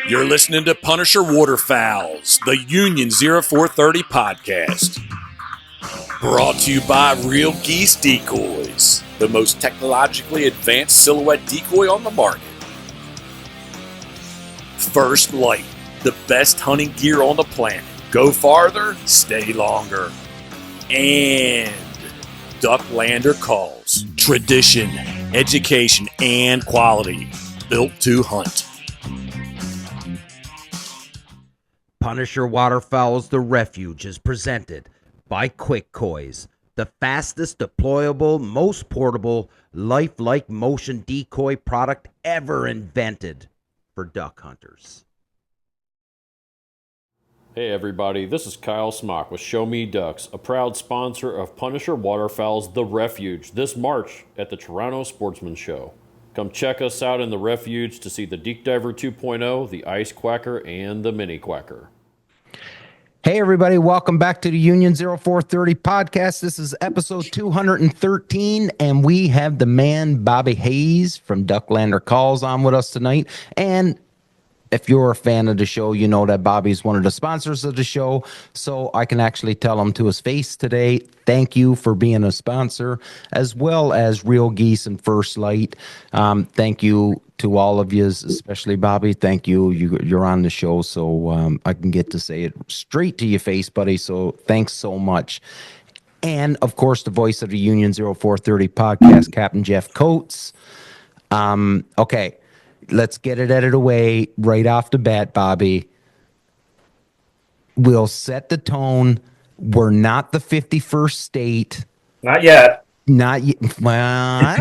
You're listening to Punisher Waterfowls, the Union 0430 podcast. Brought to you by Real Geese Decoys, the most technologically advanced silhouette decoy on the market. First Light, the best hunting gear on the planet. Go farther, stay longer. And Ducklander Calls, tradition, education, and quality. Built to hunt. Punisher Waterfowls The Refuge is presented by Quick Koys, the fastest deployable, most portable, lifelike motion decoy product ever invented for duck hunters. Hey everybody, this is Kyle Smock with Show Me Ducks, a proud sponsor of Punisher Waterfowls The Refuge this March at the Toronto Sportsman Show. Come check us out in the Refuge to see the Deep Diver 2.0, the Ice Quacker, and the Mini Quacker. Hey everybody, welcome back to the Union 0430 podcast. This is episode 213, and we have the man Bobby Hayes from Ducklander Calls on with us tonight. And if you're a fan of the show, you know that Bobby's one of the sponsors of the show, so I can actually tell him to his face today, thank you for being a sponsor, as well as Real Geese and First Light. Thank you to all of you, especially Bobby. Thank you. You're on the show, so I can get to say it straight to your face, buddy, so thanks so much. And, of course, the voice of the Union 0430 podcast, Captain Jeff Coates. Okay. Let's get it out of the way right off the bat, Bobby. We'll set the tone. We're not the 51st state. Not yet. Not yet. Well, I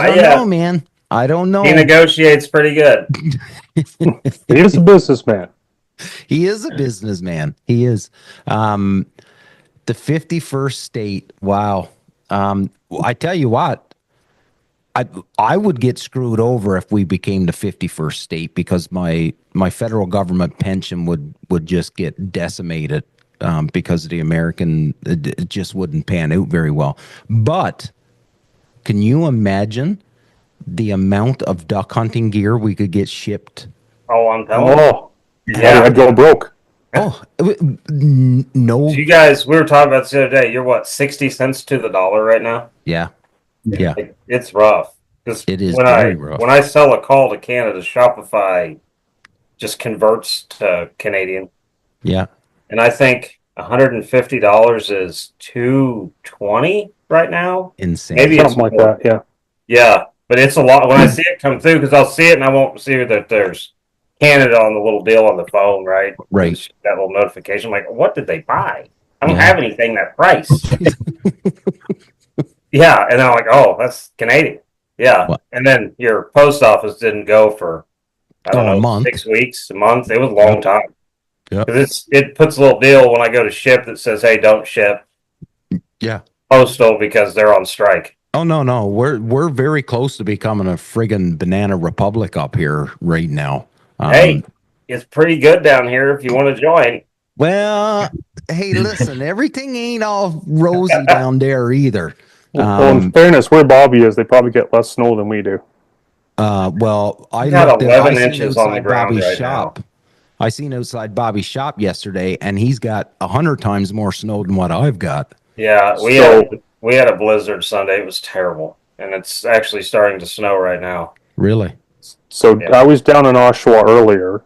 don't know, man. I don't know. He negotiates pretty good. He is a businessman. He is a businessman. He is. The 51st state. Wow. I tell you what. I would get screwed over if we became the 51st state, because my federal government pension would just get decimated because of the American. It just wouldn't pan out very well. But can you imagine the amount of duck hunting gear we could get shipped? Oh, I'm telling you. Oh, yeah, I'd go broke. Oh, no. So you guys, we were talking about this the other day. You're what, 60 cents to the dollar right now? Yeah. Yeah. It's rough. It is very rough. When I sell a call to Canada, Shopify just converts to Canadian. Yeah. And I think $150 is $220 right now. Insane. Maybe Something like that, yeah. Yeah, but it's a lot when I see it come through, because I'll see it and I won't see that there's Canada on the little deal on the phone, right? Right. That little notification. I'm like, what did they buy? I don't have anything that price. Yeah, and then I'm like, oh, that's Canadian. Yeah, what? And then your post office didn't go for, I don't know, a month. 6 weeks, a month. It was a long time. Yeah. Because it puts a little deal when I go to ship that says, hey, don't ship. Yeah. Postal, because they're on strike. Oh, no. We're very close to becoming a friggin' banana republic up here right now. Hey, it's pretty good down here if you want to join. Well, hey, listen, everything ain't all rosy down there either. Well, in fairness, where Bobby is, they probably get less snow than we do. Well, I got looked 11 I inches on the ground Bobby's right shop. I seen outside Bobby's shop yesterday, and he's got 100 times more snow than what I've got. Yeah, we had a blizzard Sunday. It was terrible, and it's actually starting to snow right now. Really? So yeah. I was down in Oshawa earlier,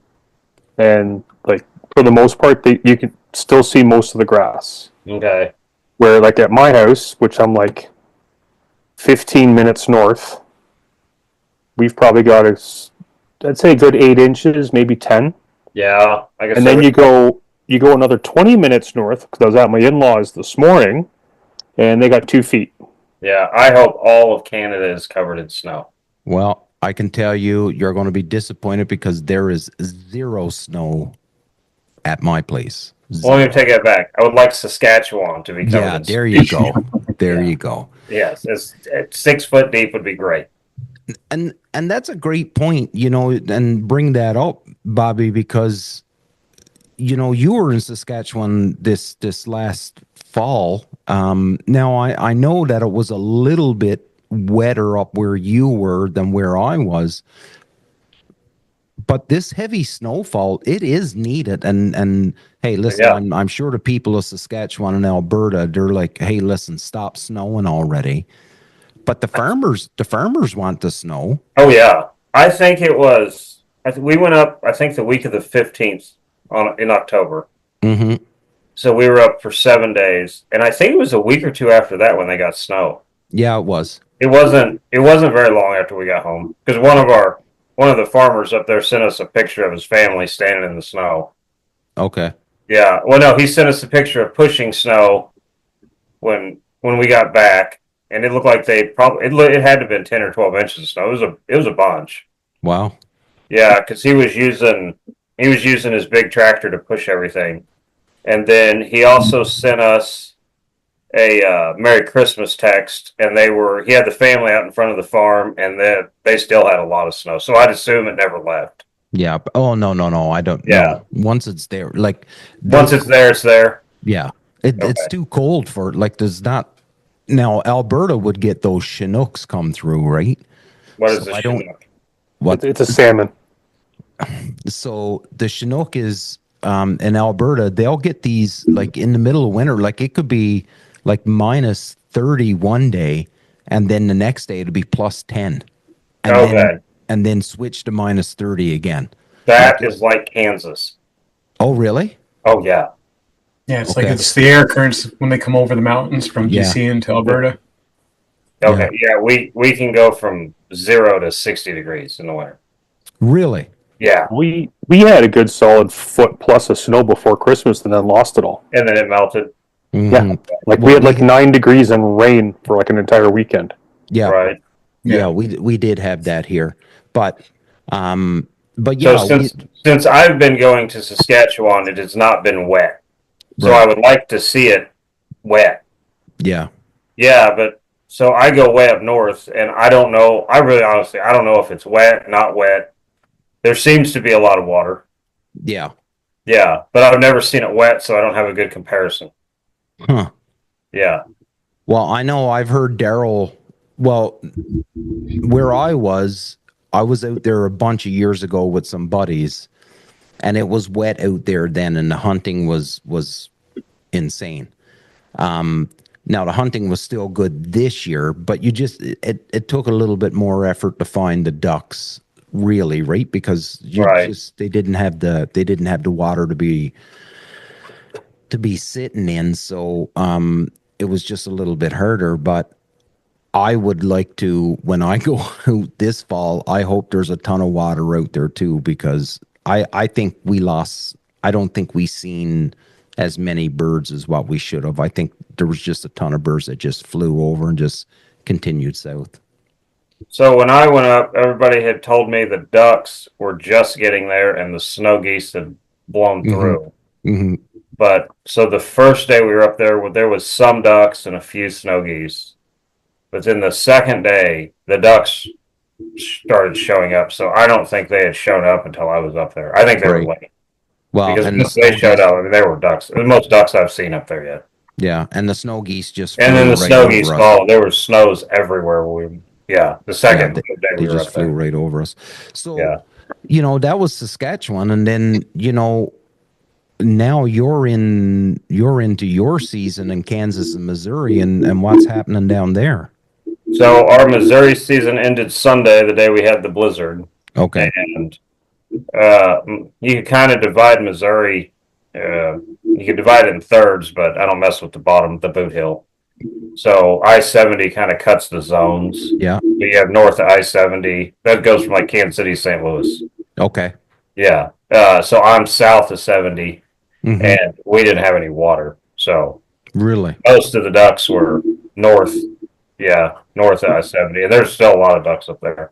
and like for the most part, you can still see most of the grass. Okay. Where like at my house, which I'm like 15 minutes north, we've probably got I'd say a good 8 inches, maybe 10. Yeah, I guess. And then you go another 20 minutes north, because I was at my in-laws this morning, and they got 2 feet. Yeah, I hope all of Canada is covered in snow. Well, I can tell you're going to be disappointed, because there is 0 snow at my place. Well, let me take that back. I would like Saskatchewan to be covered in snow. There you go. There you go. Yes, 6 foot deep would be great. And that's a great point, and bring that up, Bobby, because you were in Saskatchewan this last fall. Now I know that it was a little bit wetter up where you were than where I was, but this heavy snowfall, it is needed. And hey, listen, Yeah. I'm sure the people of Saskatchewan and Alberta, they're like, hey, listen, stop snowing already. But the farmers want the snow. Oh yeah, I think it was. We went up. I think the week of the 15th in October. Mm-hmm. So we were up for 7 days, and I think it was a week or two after that when they got snow. Yeah, it was. It wasn't. It wasn't very long after we got home because one of the farmers up there sent us a picture of his family standing in the snow. Okay. Yeah. Well, no, he sent us a picture of pushing snow when we got back, and it looked like it had to have been 10 or 12 inches of snow. It was a bunch. Wow. Yeah, because he was using his big tractor to push everything, and then he also sent us a Merry Christmas text, and he had the family out in front of the farm, and they still had a lot of snow. So I'd assume it never left. Yeah. Oh no, I don't. Yeah. No. Once it's there, like Once it's there, it's there. yeah, it's too cold for like. There's not now. Alberta would get those Chinooks come through, right? What is So this? I don't. What? It's a salmon. So the Chinook is in Alberta. They'll get these like in the middle of winter. Like it could be like minus 30 one day, and then the next day it'll be plus 10, and then switch to minus 30 again. That is like Kansas. Oh, really? Oh yeah. Yeah, it's like it's the air currents when they come over the mountains from BC into Alberta. Okay. Yeah, we can go from 0 to 60 degrees in the winter. Really? Yeah. We had a good solid foot plus of snow before Christmas and then lost it all. And then it melted. Mm-hmm. Yeah. Like we had like 9 degrees and rain for like an entire weekend. Yeah. Right. Yeah, we did have that here. But yeah. So since I've been going to Saskatchewan, it has not been wet. So Right. I would like to see it wet. Yeah. Yeah, but so I go way up north, and I don't know. I really honestly, I don't know if it's wet, not wet. There seems to be a lot of water. Yeah. Yeah, but I've never seen it wet, so I don't have a good comparison. Huh. Yeah. Well, I know I've heard Daryl. Well, where I was out there a bunch of years ago with some buddies, and it was wet out there then, and the hunting was insane. Now the hunting was still good this year, but it took a little bit more effort to find the ducks, really, right? Because they didn't have the water to be sitting in, so it was just a little bit harder. But I would like to, when I go out this fall, I hope there's a ton of water out there too, because I think we lost. I don't think we seen as many birds as what we should have. I think there was just a ton of birds that just flew over and just continued south. So when I went up, everybody had told me the ducks were just getting there and the snow geese had blown through. Mm-hmm. But so the first day we were up there was some ducks and a few snow geese. But then the second day, the ducks started showing up. So I don't think they had shown up until I was up there. I think they were late. Well, because and once they showed up, I mean, they were ducks. The most ducks I've seen up there yet. Yeah, and the snow geese just and then the right snow geese us. followed. There were snows everywhere. The second day they we were just up flew there. right over us. So Yeah. that was Saskatchewan, and then now you're into your season in Kansas and Missouri, and what's happening down there? So our Missouri season ended Sunday, the day we had the blizzard. Okay. And you could kind of divide Missouri. You could divide it in thirds, but I don't mess with the bottom, the boot hill. So I-70 kind of cuts the zones. Yeah. So you have north of I-70. That goes from like Kansas City, St. Louis. Okay. Yeah. So I'm south of 70, Mhm. and we didn't have any water. So Really? most of the ducks were north. Yeah, north of I-70. And there's still a lot of ducks up there.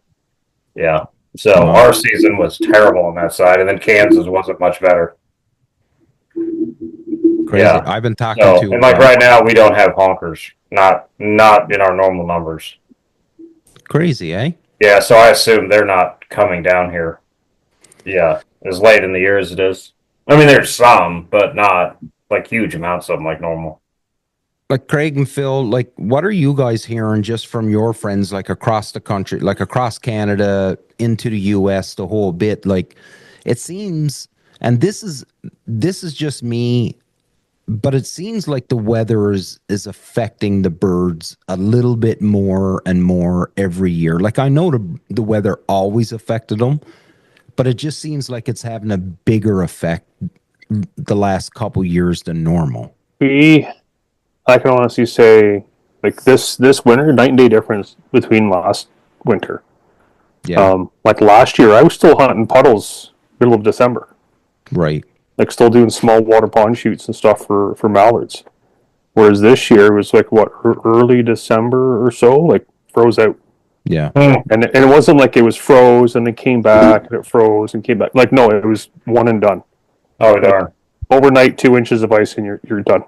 Yeah. So our season was terrible on that side, and then Kansas wasn't much better. Crazy. Yeah. I've been talking So, to and like right now, we don't have honkers. Not in our normal numbers. crazy, eh? Yeah, so I assume they're not coming down here. Yeah, as late in the year as it is. I mean, there's some, but not like huge amounts of them like normal. like Craig and Phil, like what are you guys hearing just from your friends, like across the country, like across Canada into the US, the whole bit? Like it seems, and this is just me, but it seems like the weather is affecting the birds a little bit more and more every year. Like I know the weather always affected them, but it just seems like it's having a bigger effect the last couple years than normal. I can honestly say, like this winter, night and day difference between last winter. Yeah. Like last year, I was still hunting puddles middle of December. Right. Like still doing small water pond shoots and stuff for mallards. Whereas this year it was like what early December or so, like froze out. Yeah. And it wasn't like it was froze and then came back and it froze and came back. Like no, it was one and done. Oh darn! Overnight, 2 inches of ice and you're done.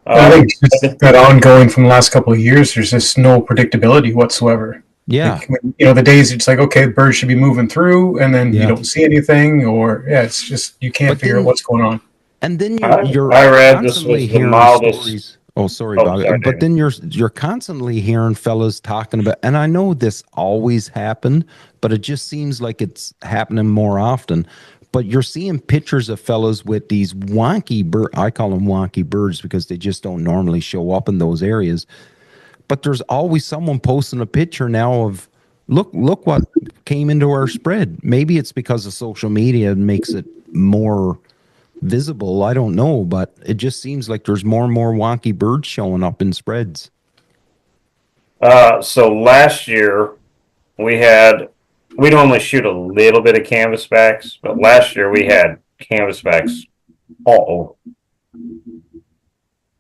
I think just that ongoing from the last couple of years, there's just no predictability whatsoever. Yeah. Like, the days it's like, okay, the birds should be moving through, and then you don't see anything, or it's just you can't figure out what's going on. And then you're I read this constantly was the hearing mildest. stories. Oh, sorry, Bobby. Sorry, but then you're constantly hearing fellas talking about, and I know this always happened, but it just seems like it's happening more often. But you're seeing pictures of fellas with these wonky I call them wonky birds because they just don't normally show up in those areas. But there's always someone posting a picture now of look what came into our spread. Maybe it's because of social media makes it more visible. I don't know, but it just seems like there's more and more wonky birds showing up in spreads. So last year we normally shoot a little bit of canvasbacks, but last year we had canvasbacks all over,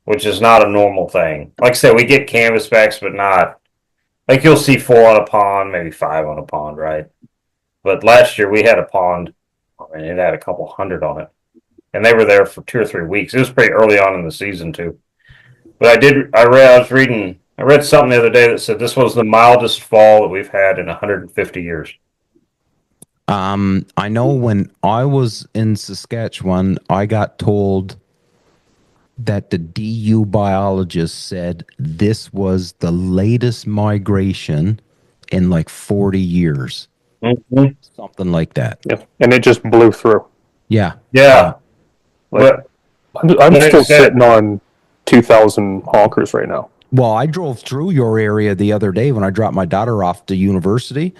which is not a normal thing. Like I said, we get canvasbacks, but not like you'll see 4 on a pond, maybe 5 on a pond, right? But last year we had a pond, and it had a couple hundred on it, and they were there for 2 or 3 weeks. It was pretty early on in the season too. But I read something the other day that said this was the mildest fall that we've had in 150 years. I know when I was in Saskatchewan, I got told that the DU biologist said this was the latest migration in like 40 years. Mm-hmm. Something like that. Yeah. And it just blew through. Yeah. Yeah. Like, I'm still sitting on 2,000 honkers right now. Well, I drove through your area the other day when I dropped my daughter off to university.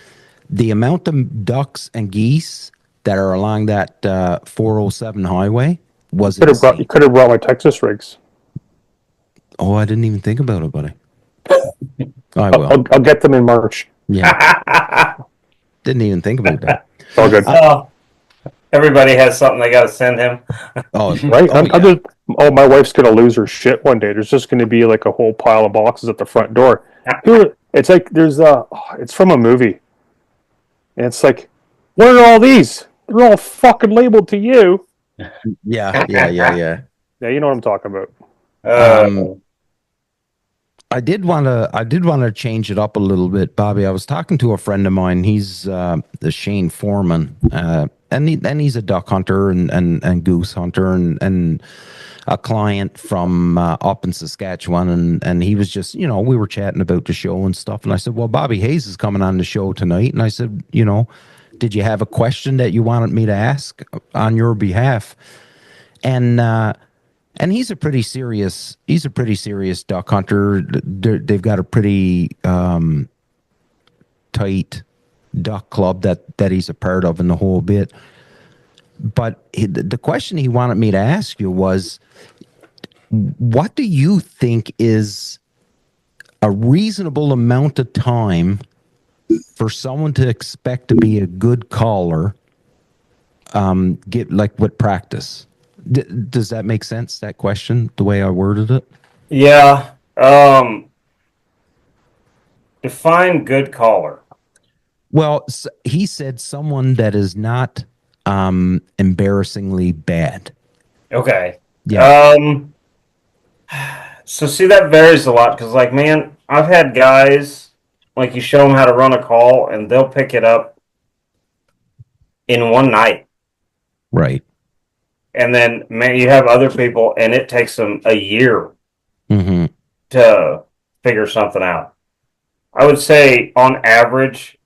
The amount of ducks and geese that are along that 407 highway was insane. You could have brought my Texas rigs. Oh, I didn't even think about it, buddy. I will. I'll get them in March. Yeah. Didn't even think about that. All good. Everybody has something they got to send him. Oh, right. My wife's gonna lose her shit one day. There's just gonna be like a whole pile of boxes at the front door. It's like it's from a movie. And it's like, what are all these? They're all fucking labeled to you. Yeah. Yeah, you know what I'm talking about. I did want to change it up a little bit, Bobby. I was talking to a friend of mine. He's the Shane Foreman, and he's a duck hunter and goose hunter and a client from up in Saskatchewan, and he was just, we were chatting about the show and stuff, and I said, well, Bobby Hayes is coming on the show tonight, and I said, did you have a question that you wanted me to ask on your behalf? And he's a pretty serious duck hunter. They've got a pretty tight duck club that he's a part of in the whole bit. But the question he wanted me to ask you was, what do you think is a reasonable amount of time for someone to expect to be a good caller, with practice? Does that make sense, that question, the way I worded it? Yeah. Define good caller. Well, he said someone that is not embarrassingly bad. Okay. Yeah. So see, that varies a lot because, like, man, I've had guys, like, you show them how to run a call and they'll pick it up in one night. Right. And then, man, you have other people and it takes them a year to figure something out. I would say on average,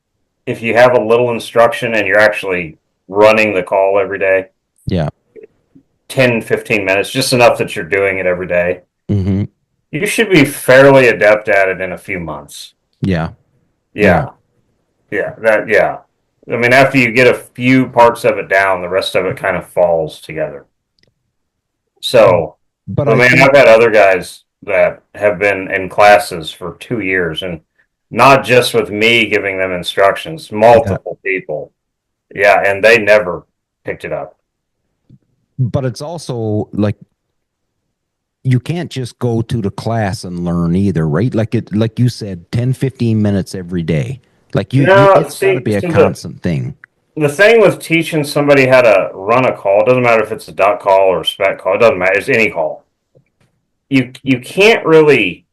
if you have a little instruction and you're actually running the call every day, Yeah. 10, 15 minutes, just enough that you're doing it every day, Mm-hmm. you should be fairly adept at it in a few months. Yeah. Yeah. Yeah. I mean, after you get a few parts of it down, the rest of it kind of falls together. So, But I've had other guys that have been in classes for 2 years, and not just with me giving them instructions, multiple people. Yeah, and they never picked it up. But it's also like you can't just go to the class and learn either, right? Like you said, 10, 15 minutes every day. Like it's got to be a constant thing. The thing with teaching somebody how to run a call, it doesn't matter if it's a duck call or a spec call, it doesn't matter, it's any call. You can't really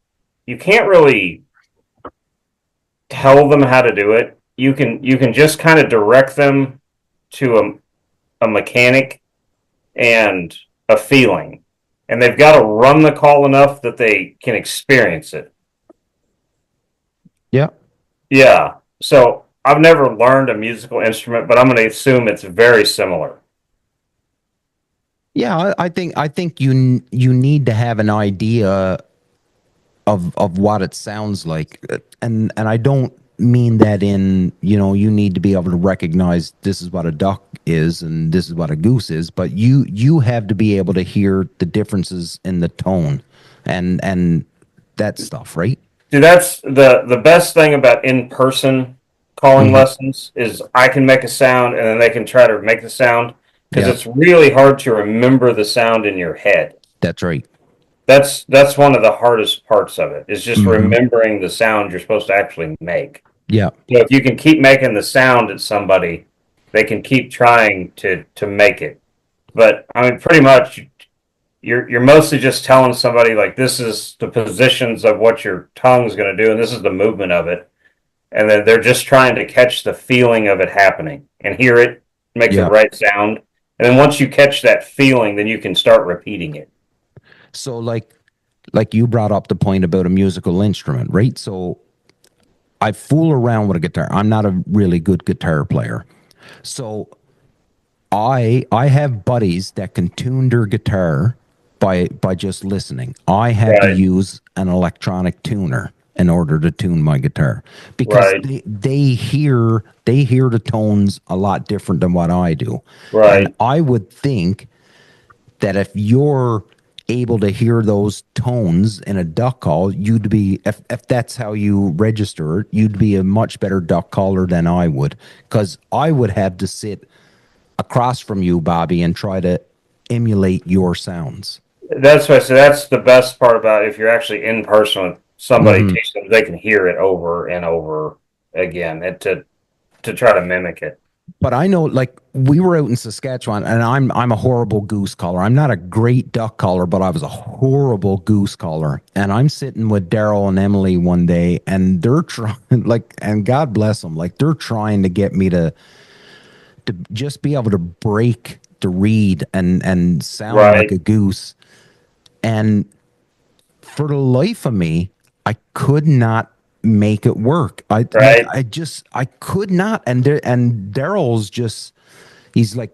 tell them how to do it. You can just kind of direct them to a mechanic and a feeling. And they've got to run the call enough that they can experience it. Yeah. Yeah. So I've never learned a musical instrument, but I'm going to assume it's very similar. Yeah, I think you need to have an idea of what it sounds like, and I don't mean that in, you need to be able to recognize this is what a duck is and this is what a goose is, but you have to be able to hear the differences in the tone and that stuff, right? Dude, that's the best thing about in-person calling lessons is I can make a sound and then they can try to make the sound, because it's really hard to remember the sound in your head. That's right. That's one of the hardest parts of it, is just remembering the sound you're supposed to actually make. Yeah. So if you can keep making the sound at somebody, they can keep trying to make it. But I mean, pretty much, you're mostly just telling somebody, like, this is the positions of what your tongue's going to do, and this is the movement of it, and then they're just trying to catch the feeling of it happening and hear it, make the right sound, and then once you catch that feeling, then you can start repeating it. So like you brought up the point about a musical instrument, right? So I fool around with a guitar. I'm not a really good guitar player. So I have buddies that can tune their guitar by just listening. I had to use an electronic tuner in order to tune my guitar, because they hear the tones a lot different than what I do. Right. And I would think that if you're able to hear those tones in a duck call, you'd be, if that's how you register it, you'd be a much better duck caller than I would, because I would have to sit across from you, Bobby, and try to emulate your sounds. That's what I said. That's the best part about it. If you're actually in person with somebody, teach them, they can hear it over and over again, and to try to mimic it. But I know, like, we were out in Saskatchewan, and I'm a horrible goose caller. I'm not a great duck caller, but I was a horrible goose caller. And I'm sitting with Daryl and Emily one day, and they're trying, like, and God bless them, like, they're trying to get me to just be able to break the reed and sound like a goose. And for the life of me, I could not make it work. I could not. And Daryl's just, he's like,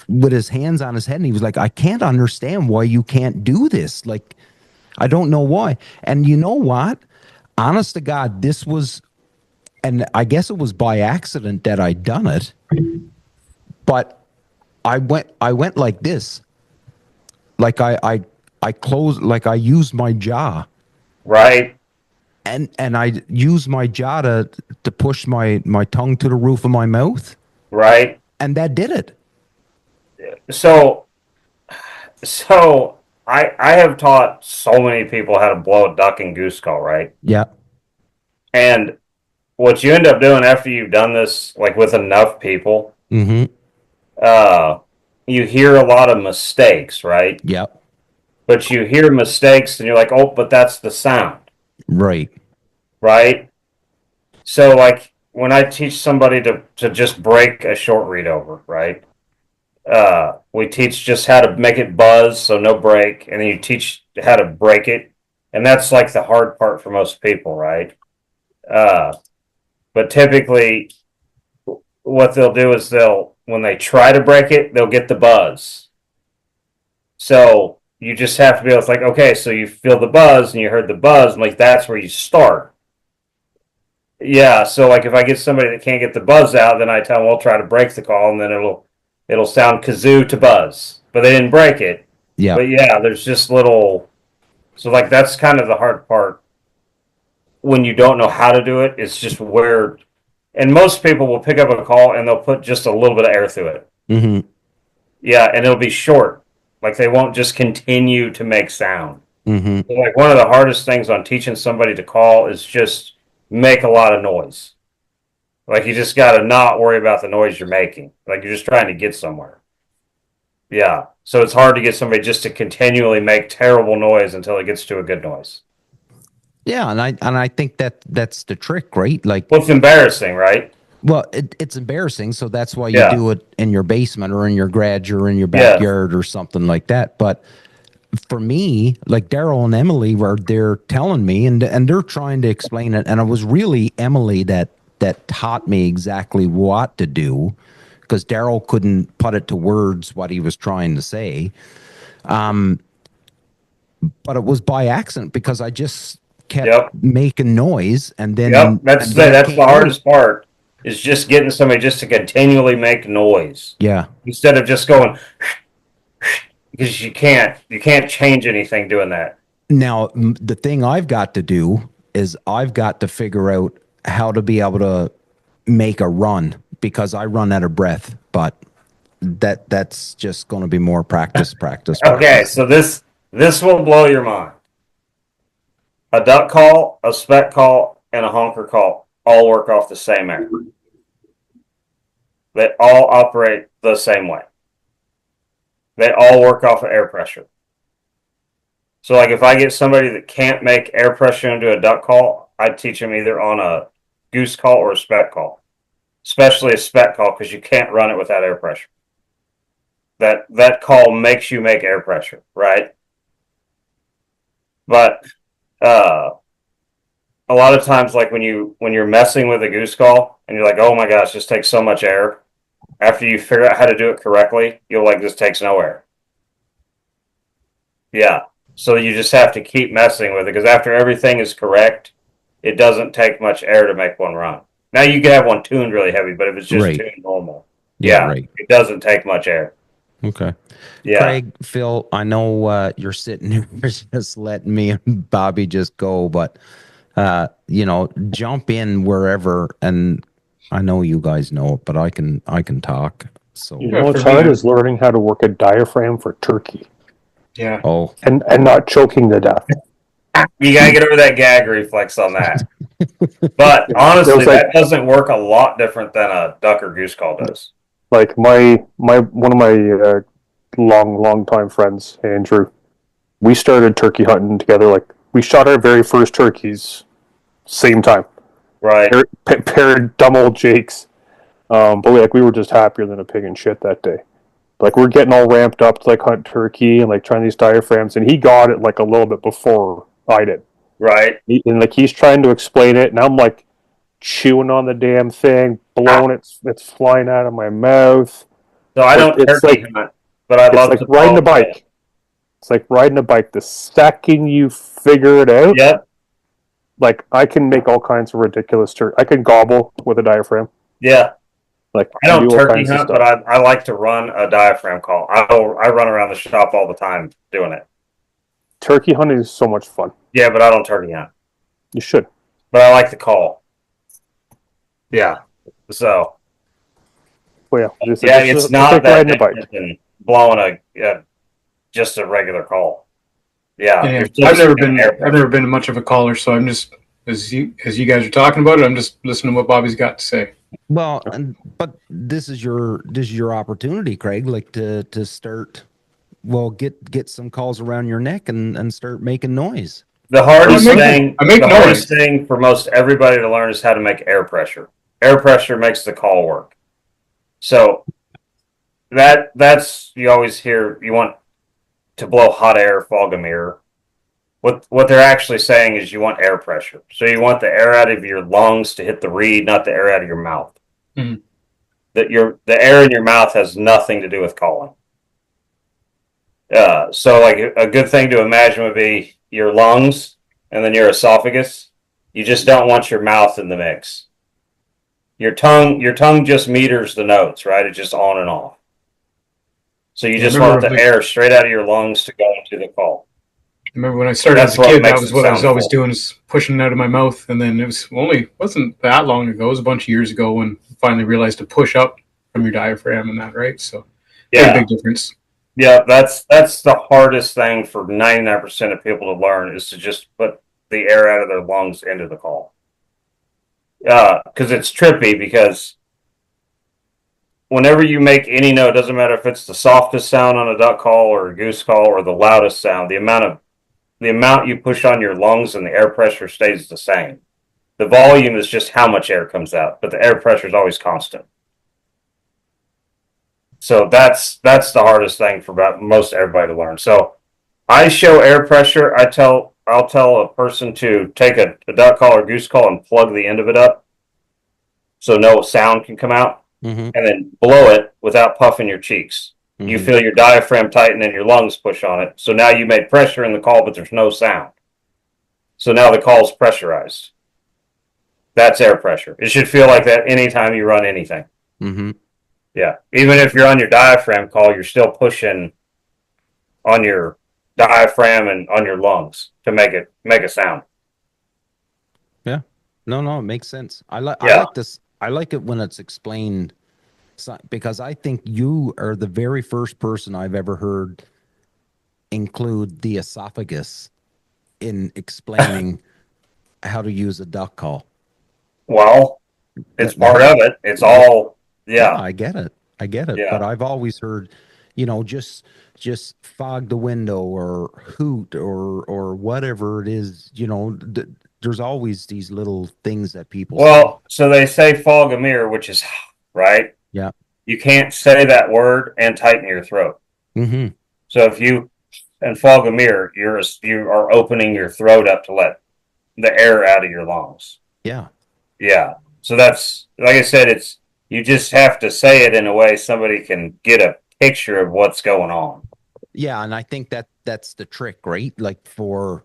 with his hands on his head, and he was like, I can't understand why you can't do this. Like, I don't know why. And you know what? Honest to God, this was, and I guess it was by accident that I done it, but I went like this. Like I closed, like I used my jaw. Right. And I used my jaw to push my tongue to the roof of my mouth. Right. And that did it. So I have taught so many people how to blow a duck and goose call, right? Yeah. And what you end up doing after you've done this, like with enough people, you hear a lot of mistakes, right? Yep. But you hear mistakes and you're like, oh, but that's the sound. Right. Right? So, like, when I teach somebody to just break a short reed over, right? We teach just how to make it buzz, so no break, and then you teach how to break it, And that's like the hard part for most people, right? But typically, what they'll do is when they try to break it, they'll get the buzz. So you just have to be able to like, okay, so you feel the buzz and you heard the buzz, and like that's where you start. Yeah, so like if I get somebody that can't get the buzz out, then I tell them, well, try to break the call, and then it'll sound kazoo to buzz, but they didn't break it. Yeah. But yeah, there's just little. So like that's kind of the hard part when you don't know how to do it. It's just where, and most people will pick up a call and they'll put just a little bit of air through it. Mm-hmm. Yeah, and it'll be short. Like they won't just continue to make sound. Mm-hmm. So like one of the hardest things on teaching somebody to call is just make a lot of noise. Like you just got to not worry about the noise you're making. Like you're just trying to get somewhere. Yeah. So it's hard to get somebody just to continually make terrible noise until it gets to a good noise. Yeah, and I think that's the trick, right? Like, well, it's embarrassing, right? Well, it's embarrassing, so that's why you do it in your basement or in your garage or in your backyard or something like that. But for me, like Daryl and Emily they're telling me and they're trying to explain it, and it was really Emily that taught me exactly what to do, because Daryl couldn't put it to words what he was trying to say. But it was by accident because I just kept making noise, and then that's the hardest part, is just getting somebody just to continually make noise. Yeah. Instead of just going, because you can't change anything doing that. Now, the thing I've got to do is I've got to figure out how to be able to make a run, because I run out of breath, but that's just going to be more practice. Okay, so this will blow your mind. A duck call, a spec call, and a honker call all work off the same air. They all operate the same way. They all work off of air pressure. So like if I get somebody that can't make air pressure into a duck call, I teach them either on a goose call or a spec call. Especially a spec call, because you can't run it without air pressure. That call makes you make air pressure, right? But a lot of times, like when you're messing with a goose call and you're like, oh my gosh, this takes so much air. After you figure out how to do it correctly, you'll like, this takes no air. Yeah. So you just have to keep messing with it, because after everything is correct, it doesn't take much air to make one run. Now you can have one tuned really heavy, but if it's just tuned normal, it doesn't take much air. Okay. Yeah. Craig, Phil, I know you're sitting here just letting me and Bobby just go, but jump in wherever, and I know you guys know it, but I can talk. So what's hard is learning how to work a diaphragm for turkey. Yeah. Oh. And not choking to death. You gotta get over that gag reflex on that. But honestly, that doesn't work a lot different than a duck or goose call does. Like one of my long time friends, Andrew, we started turkey hunting together. Like we shot our very first turkeys same time. Right. Paired dumb old Jakes. But we were just happier than a pig in shit that day. Like we're getting all ramped up to like hunt turkey and like trying these diaphragms, and he got it like a little bit before I did. Right. And like he's trying to explain it, and I'm like chewing on the damn thing, blowing it's flying out of my mouth. So I don't turkey hunt, but I love to riding a bike. It's like riding a bike. The second you figure it out, like I can make all kinds of ridiculous I can gobble with a diaphragm. Yeah. Like I don't turkey hunt, but I like to run a diaphragm call. I run around the shop all the time doing it. Turkey hunting is so much fun. Yeah, but I don't turkey hunt. You should. But I like the call. Yeah. So. Well, yeah. It's not that than blowing just a regular call. Yeah. I've never been much of a caller, so I'm just as you guys are talking about it, I'm just listening to what Bobby's got to say. Well, but this is your opportunity, Craig, like to start. Well, get some calls around your neck and start making noise. The hardest thing for most everybody to learn is how to make air pressure. Air pressure makes the call work. So that's you always hear you want to blow hot air, fog a mirror. What they're actually saying is you want air pressure. So you want the air out of your lungs to hit the reed, not the air out of your mouth. Mhm. The air in your mouth has nothing to do with calling. So like a good thing to imagine would be your lungs and then your esophagus. You just don't want your mouth in the mix. Your tongue just meters the notes, right? It's just on and off. So you just want the air straight out of your lungs to go into the call. I remember when I started as a kid, that was what I was always doing, is pushing it out of my mouth. And then wasn't that long ago. It was a bunch of years ago when I finally realized to push up from your diaphragm and that, right? So yeah, big difference. Yeah, that's the hardest thing for 99% of people to learn, is to just put the air out of their lungs into the call. Because it's trippy, because whenever you make any note, it doesn't matter if it's the softest sound on a duck call or a goose call or the loudest sound, the amount you push on your lungs and the air pressure stays the same. The volume is just how much air comes out, but the air pressure is always constant. So that's the hardest thing for about most everybody to learn. So I show air pressure. I'll tell a person to take a duck call or goose call and plug the end of it up so no sound can come out, and then blow it without puffing your cheeks. You feel your diaphragm tighten and your lungs push on it. So now you made pressure in the call, but there's no sound. So now the call's pressurized. That's air pressure. It should feel like that anytime you run anything. Yeah. Even if you're on your diaphragm call, you're still pushing on your diaphragm and on your lungs to make a sound. Yeah. No, it makes sense. I like this. I like it when it's explained, because I think you are the very first person I've ever heard include the esophagus in explaining how to use a duck call. Well, it's part of it. It's all, yeah. I get it. Yeah. But I've always heard, just fog the window or hoot or whatever it is, there's always these little things that people say. So they say fog a mirror, which is right. Yeah. You can't say that word and tighten your throat. So if you and fog a mirror, you are opening your throat up to let the air out of your lungs. Yeah. Yeah. So that's, like I said, you just have to say it in a way somebody can get a picture of what's going on. Yeah, and I think that's the trick, right? Like for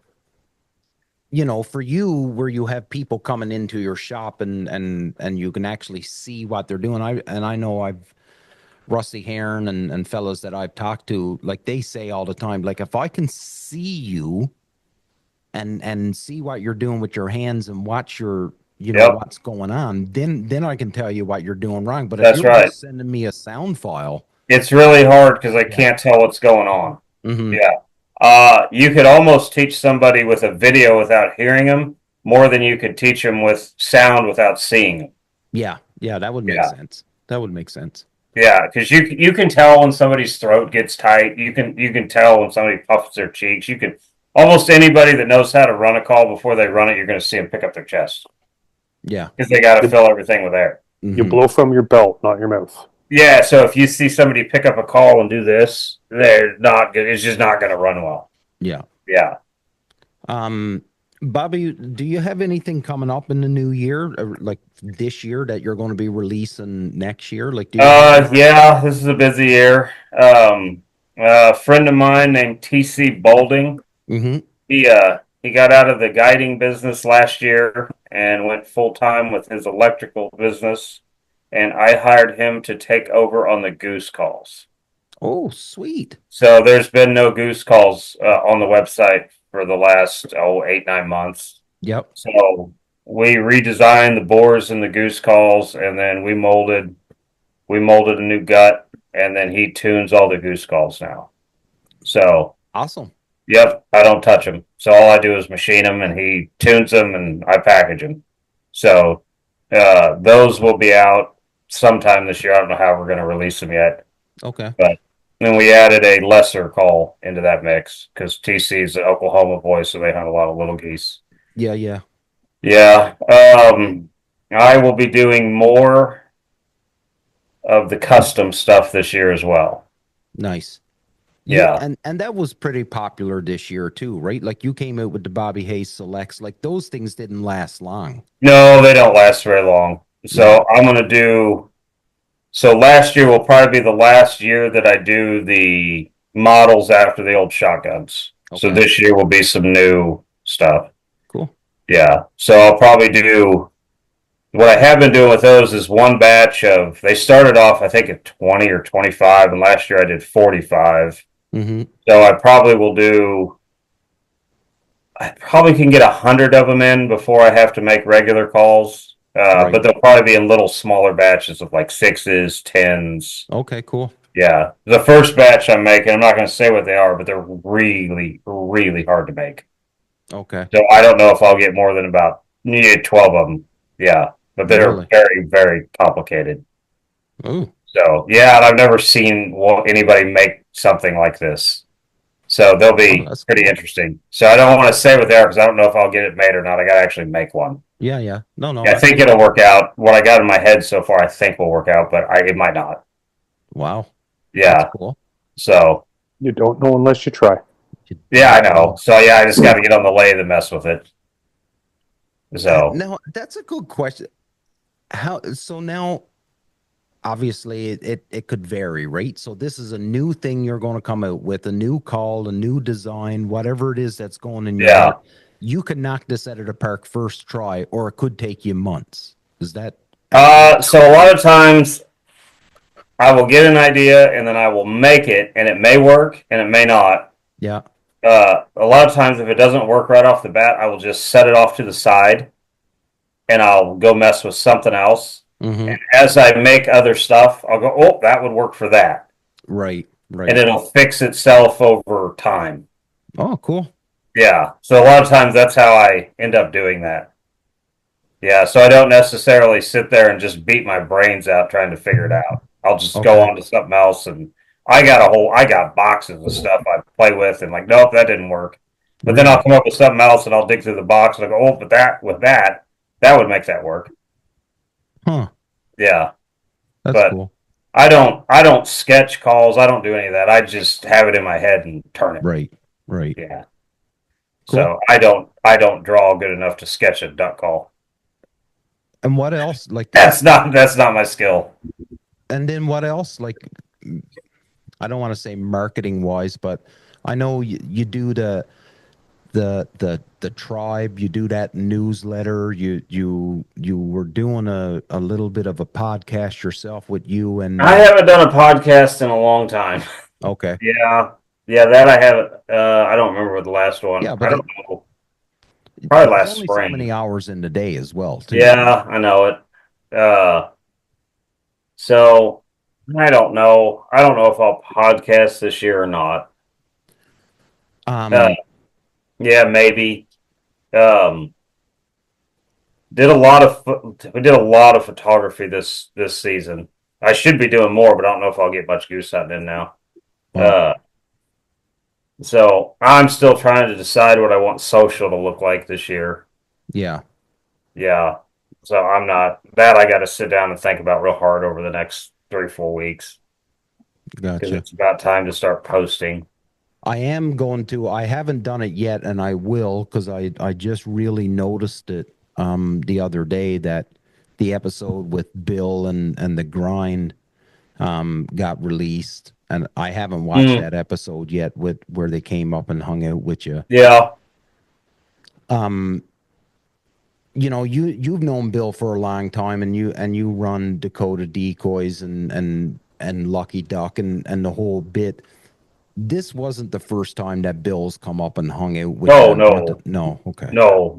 you, where you have people coming into your shop and you can actually see what they're doing. I know I've Rusty Heron and fellows that I've talked to, like they say all the time, like if I can see you and see what you're doing with your hands and watch your what's going on, then I can tell you what you're doing wrong. But if you're just sending me a sound file, it's really hard because I can't tell what's going on. Yeah. You could almost teach somebody with a video without hearing them more than you could teach them with sound without seeing them. Yeah, that would make sense. That would make sense. Yeah, because you can tell when somebody's throat gets tight. You can tell when somebody puffs their cheeks. You can, almost anybody that knows how to run a call, before they run it, you're going to see them pick up their chest. Yeah, because they got to fill everything with air. You blow from your belt, not your mouth. Yeah, so if you see somebody pick up a call and do this, they're not good. It's just not going to run well. Yeah. Bobby, do you have anything coming up in the new year, like this year, that you're going to be releasing next year? Like, yeah, this is a busy year. A friend of mine named TC Boulding. He got out of the guiding business last year and went full time with his electrical business, and I hired him to take over on the goose calls. Oh, sweet! So there's been no goose calls on the website for the last 8-9 months. Yep. So we redesigned the bores and the goose calls, and then we molded a new gut, and then he tunes all the goose calls now. So awesome. Yep, I don't touch them. So all I do is machine them, and he tunes them, and I package them. So those will be out sometime this year. I don't know how we're going to release them yet. Okay. But then we added a lesser call into that mix because TC is an Oklahoma boy, so they hunt a lot of little geese. Yeah. I will be doing more of the custom stuff this year as well. Nice. Yeah. And that was pretty popular this year too, right? Like you came out with the Bobby Hayes Selects. Like those things didn't last long. No, they don't last very long. So I'm going to do. So last year will probably be the last year that I do the models after the old shotguns. So Okay. this year will be some new stuff. Cool. Yeah. So I'll probably do. What I have been doing with those is one batch of. They started off, I think, at 20 or 25, and last year I did 45. Mm-hmm. So I probably will do. I probably can get 100 of them in before I have to make regular calls. Right. But they'll probably be in little smaller batches of like 6s, 10s. Okay, cool. Yeah. The first batch I'm making, I'm not going to say what they are, but they're really, really hard to make. Okay. So I don't know if I'll get more than about 12 of them. Yeah. But they're Really? very, very complicated. Ooh. So, yeah, and I've never seen anybody make something like this. So they'll be that's pretty cool. interesting. So I don't want to say what they are because I don't know if I'll get it made or not. I got to actually make one. Yeah, yeah. No, Yeah, I think it'll work out. What I got in my head so far, I think will work out, but it might not. Wow. Yeah. That's cool. So You don't know unless you try. yeah, I know. So yeah, I just got to get on the lathe and mess with it. So Now that's a good question. How so now? Obviously, it could vary, right? So this is a new thing you're going to come out with, a new call, a new design, whatever it is that's going in your head. You could knock this out of the park first try, or it could take you months. Is that? So a lot of times I will get an idea and then I will make it, and it may work and it may not. Yeah. A lot of times, if it doesn't work right off the bat, I will just set it off to the side, and I'll go mess with something else. Mm-hmm. And as I make other stuff, I'll go, oh, that would work for that. Right. Right. And it'll fix itself over time. Oh, cool. Yeah. So a lot of times that's how I end up doing that. Yeah. So I don't necessarily sit there and just beat my brains out trying to figure it out. I'll just go on to something else, and I got boxes of stuff I play with, and like, nope, that didn't work. But then I'll come up with something else, and I'll dig through the box, and I go, oh, but that would make that work. Huh. Yeah. That's cool. I don't sketch calls. I don't do any of that. I just have it in my head and turn it. Right. Right. Yeah. Cool. So I don't draw good enough to sketch a duck call. And what else? Like that's not my skill. And then what else? Like, I don't want to say marketing wise, but I know you do the tribe, you do that newsletter, you were doing a little bit of a podcast yourself with you, and I haven't done a podcast in a long time. Okay. Yeah, that I haven't. I don't remember the last one. Yeah, but I don't know. Probably last only spring. so many hours in the day as well, too. Yeah, I know it. So I don't know. I don't know if I'll podcast this year or not. Yeah, maybe. We did a lot of photography this season. I should be doing more, but I don't know if I'll get much goose hunting in now. Wow. So I'm still trying to decide what I want social to look like this year. Yeah. Yeah. So I'm not that I got to sit down and think about real hard over the next 3-4 weeks. Gotcha. Because it's about time to start posting. I haven't done it yet, and I will, because I just really noticed it the other day that the episode with Bill and the grind got released, and I haven't watched that episode yet where they came up and hung out with you. Yeah. You know, you've known Bill for a long time, and you run Dakota Decoys and Lucky Duck and the whole bit. This wasn't the first time that Bill's come up and hung out with you. No. Okay. No.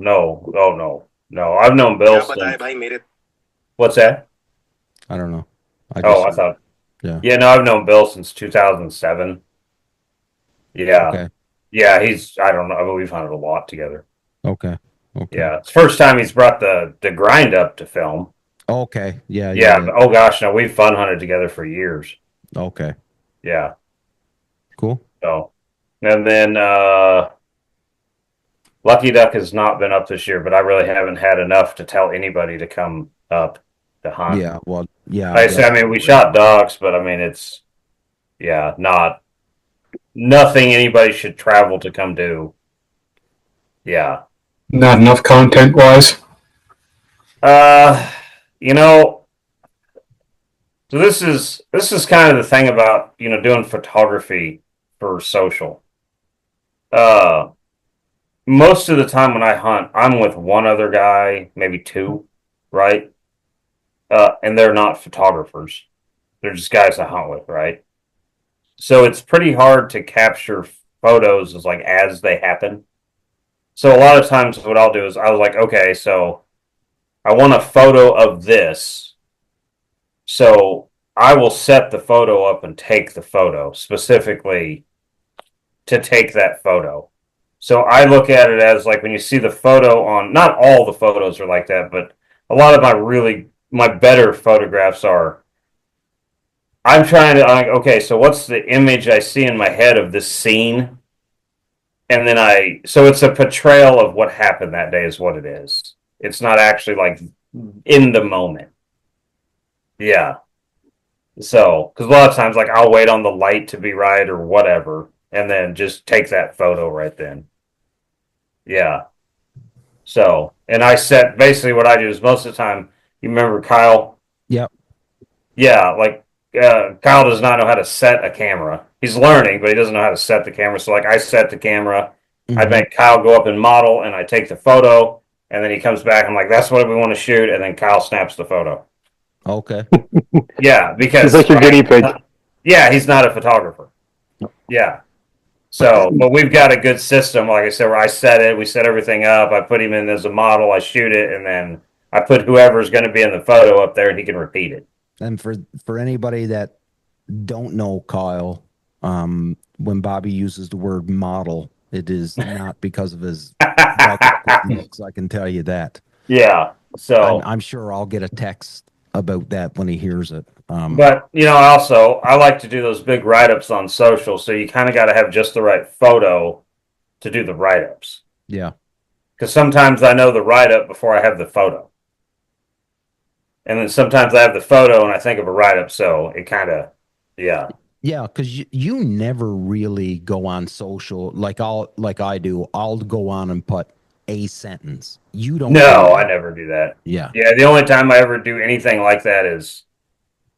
I've known Bill since... I made it. What's that? I don't know. I thought... Yeah. Yeah, no, I've known Bill since 2007. Yeah. Okay. Yeah, I don't know. I mean, we've hunted a lot together. Okay. Yeah, it's the first time he's brought the grind up to film. Okay. Yeah. Oh, gosh, no, we've fun hunted together for years. Okay. Yeah. Cool. So, and then Lucky Duck has not been up this year, but I really haven't had enough to tell anybody to come up to hunt. Yeah, well, yeah. I mean, we shot ducks, but I mean, it's, not nothing anybody should travel to come do. Yeah. Not enough content wise. You know, so this is kind of the thing about, you know, doing photography for social. Most of the time when I hunt, I'm with one other guy, maybe two, right? And they're not photographers. They're just guys I hunt with, right? So it's pretty hard to capture photos as they happen. So a lot of times what I'll do is I was like, okay, so I want a photo of this. So I will set the photo up and take the photo specifically to take that photo. So I look at it as like when you see the photo on, not all the photos are like that, but a lot of my better photographs are, I'm trying to, okay, so what's the image I see in my head of this scene? And then so it's a portrayal of what happened that day is what it is. It's not actually like in the moment. Yeah. So, because a lot of times, like, I'll wait on the light to be right or whatever, and then just take that photo right then. Yeah. So, and basically what I do is most of the time, you remember Kyle? Yep. Yeah, like, Kyle does not know how to set a camera. He's learning, but he doesn't know how to set the camera. So, like, I set the camera, I make Kyle go up and model, and I take the photo, and then he comes back. I'm like, that's what we want to shoot, and then Kyle snaps the photo. Okay. Yeah, because he's like your guinea pig. Yeah, he's not a photographer. Yeah. So, but we've got a good system, like I said, where we set everything up, I put him in as a model, I shoot it, and then I put whoever's going to be in the photo up there, and he can repeat it. And for anybody that don't know Kyle, when Bobby uses the word model, it is not because of his looks. I can tell you that. Yeah. So I'm sure I'll get a text about that when he hears it. But you know, I like to do those big write-ups on social, so you kind of got to have just the right photo to do the write-ups. Yeah. Because sometimes I know the write-up before I have the photo, and then sometimes I have the photo and I think of a write-up, so it kind of, yeah. Yeah, because you never really go on social like I do. I'll go on and put a sentence. You don't. No, I never do that. Yeah. Yeah, the only time I ever do anything like that is,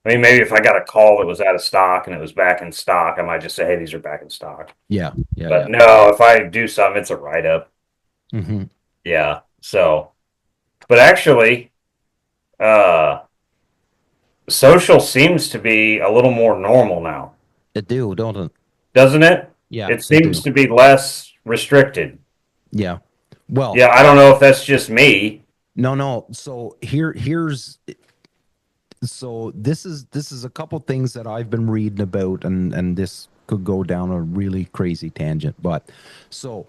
I mean, maybe if I got a call that was out of stock and it was back in stock, I might just say, hey, these are back in stock. Yeah. Yeah. But no, if I do something, it's a write-up. Mm-hmm. Yeah. So, but actually, social seems to be a little more normal now. It do, don't it? Doesn't it? Yeah. It seems to be less restricted. Yeah. Well. Yeah, I don't know if that's just me. No. So this is a couple things that I've been reading about, and this could go down a really crazy tangent. But so,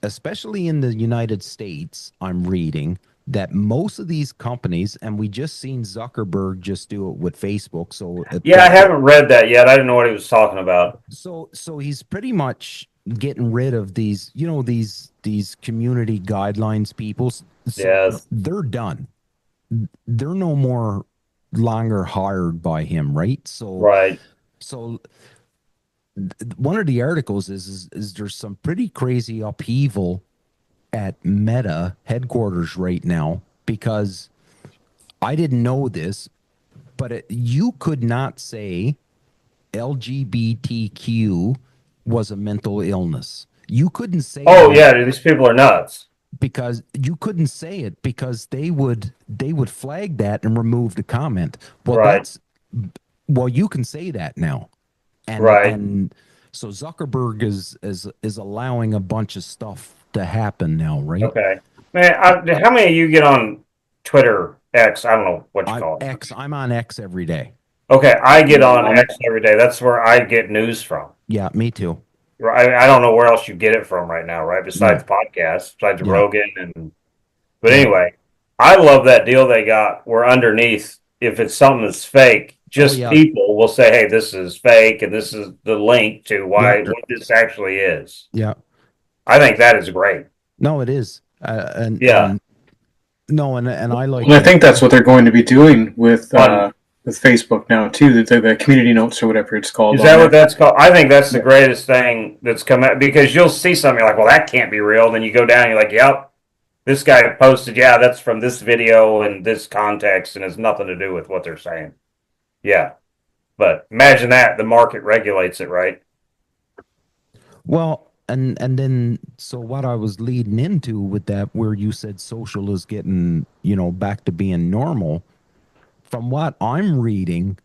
especially in the United States, I'm reading that most of these companies, and we just seen Zuckerberg just do it with Facebook. So yeah, I haven't read that yet. I didn't know what he was talking about. So he's pretty much getting rid of these, these community guidelines people. So yes, they're done. They're no more longer hired by him, right? So right. So one of the articles is there's some pretty crazy upheaval at Meta headquarters right now, because I didn't know this, but you could not say LGBTQ was a mental illness. You couldn't say these people are nuts. Because you couldn't say it because they would flag that and remove the comment. Well, right. You can say that now. And, right. And so Zuckerberg is allowing a bunch of stuff to happen now, right? Okay. Man, how many of you get on Twitter, X? I don't know what you call it. X. I'm on X every day. Okay, I get on X every day. That's where I get news from. Yeah, me too. I don't know where else you get it from right now, right? Besides podcasts, besides Rogan. But anyway, I love that deal they got where underneath, if it's something that's fake, people will say, hey, this is fake, and this is the link to what this actually is. Yeah. I think that is great. No, it is. And I like I think that's what they're going to be doing with with Facebook now too, the community notes or whatever it's called. Is that what that's called? I think that's the greatest thing that's come out, because you'll see something, you're like, well, that can't be real. Then you go down, you're like, yep, this guy posted, yeah, that's from this video and this context, and it's nothing to do with what they're saying. Yeah. But imagine that the market regulates it, right? Well, and then so what I was leading into with that, where you said social is getting, back to being normal, from what I'm reading,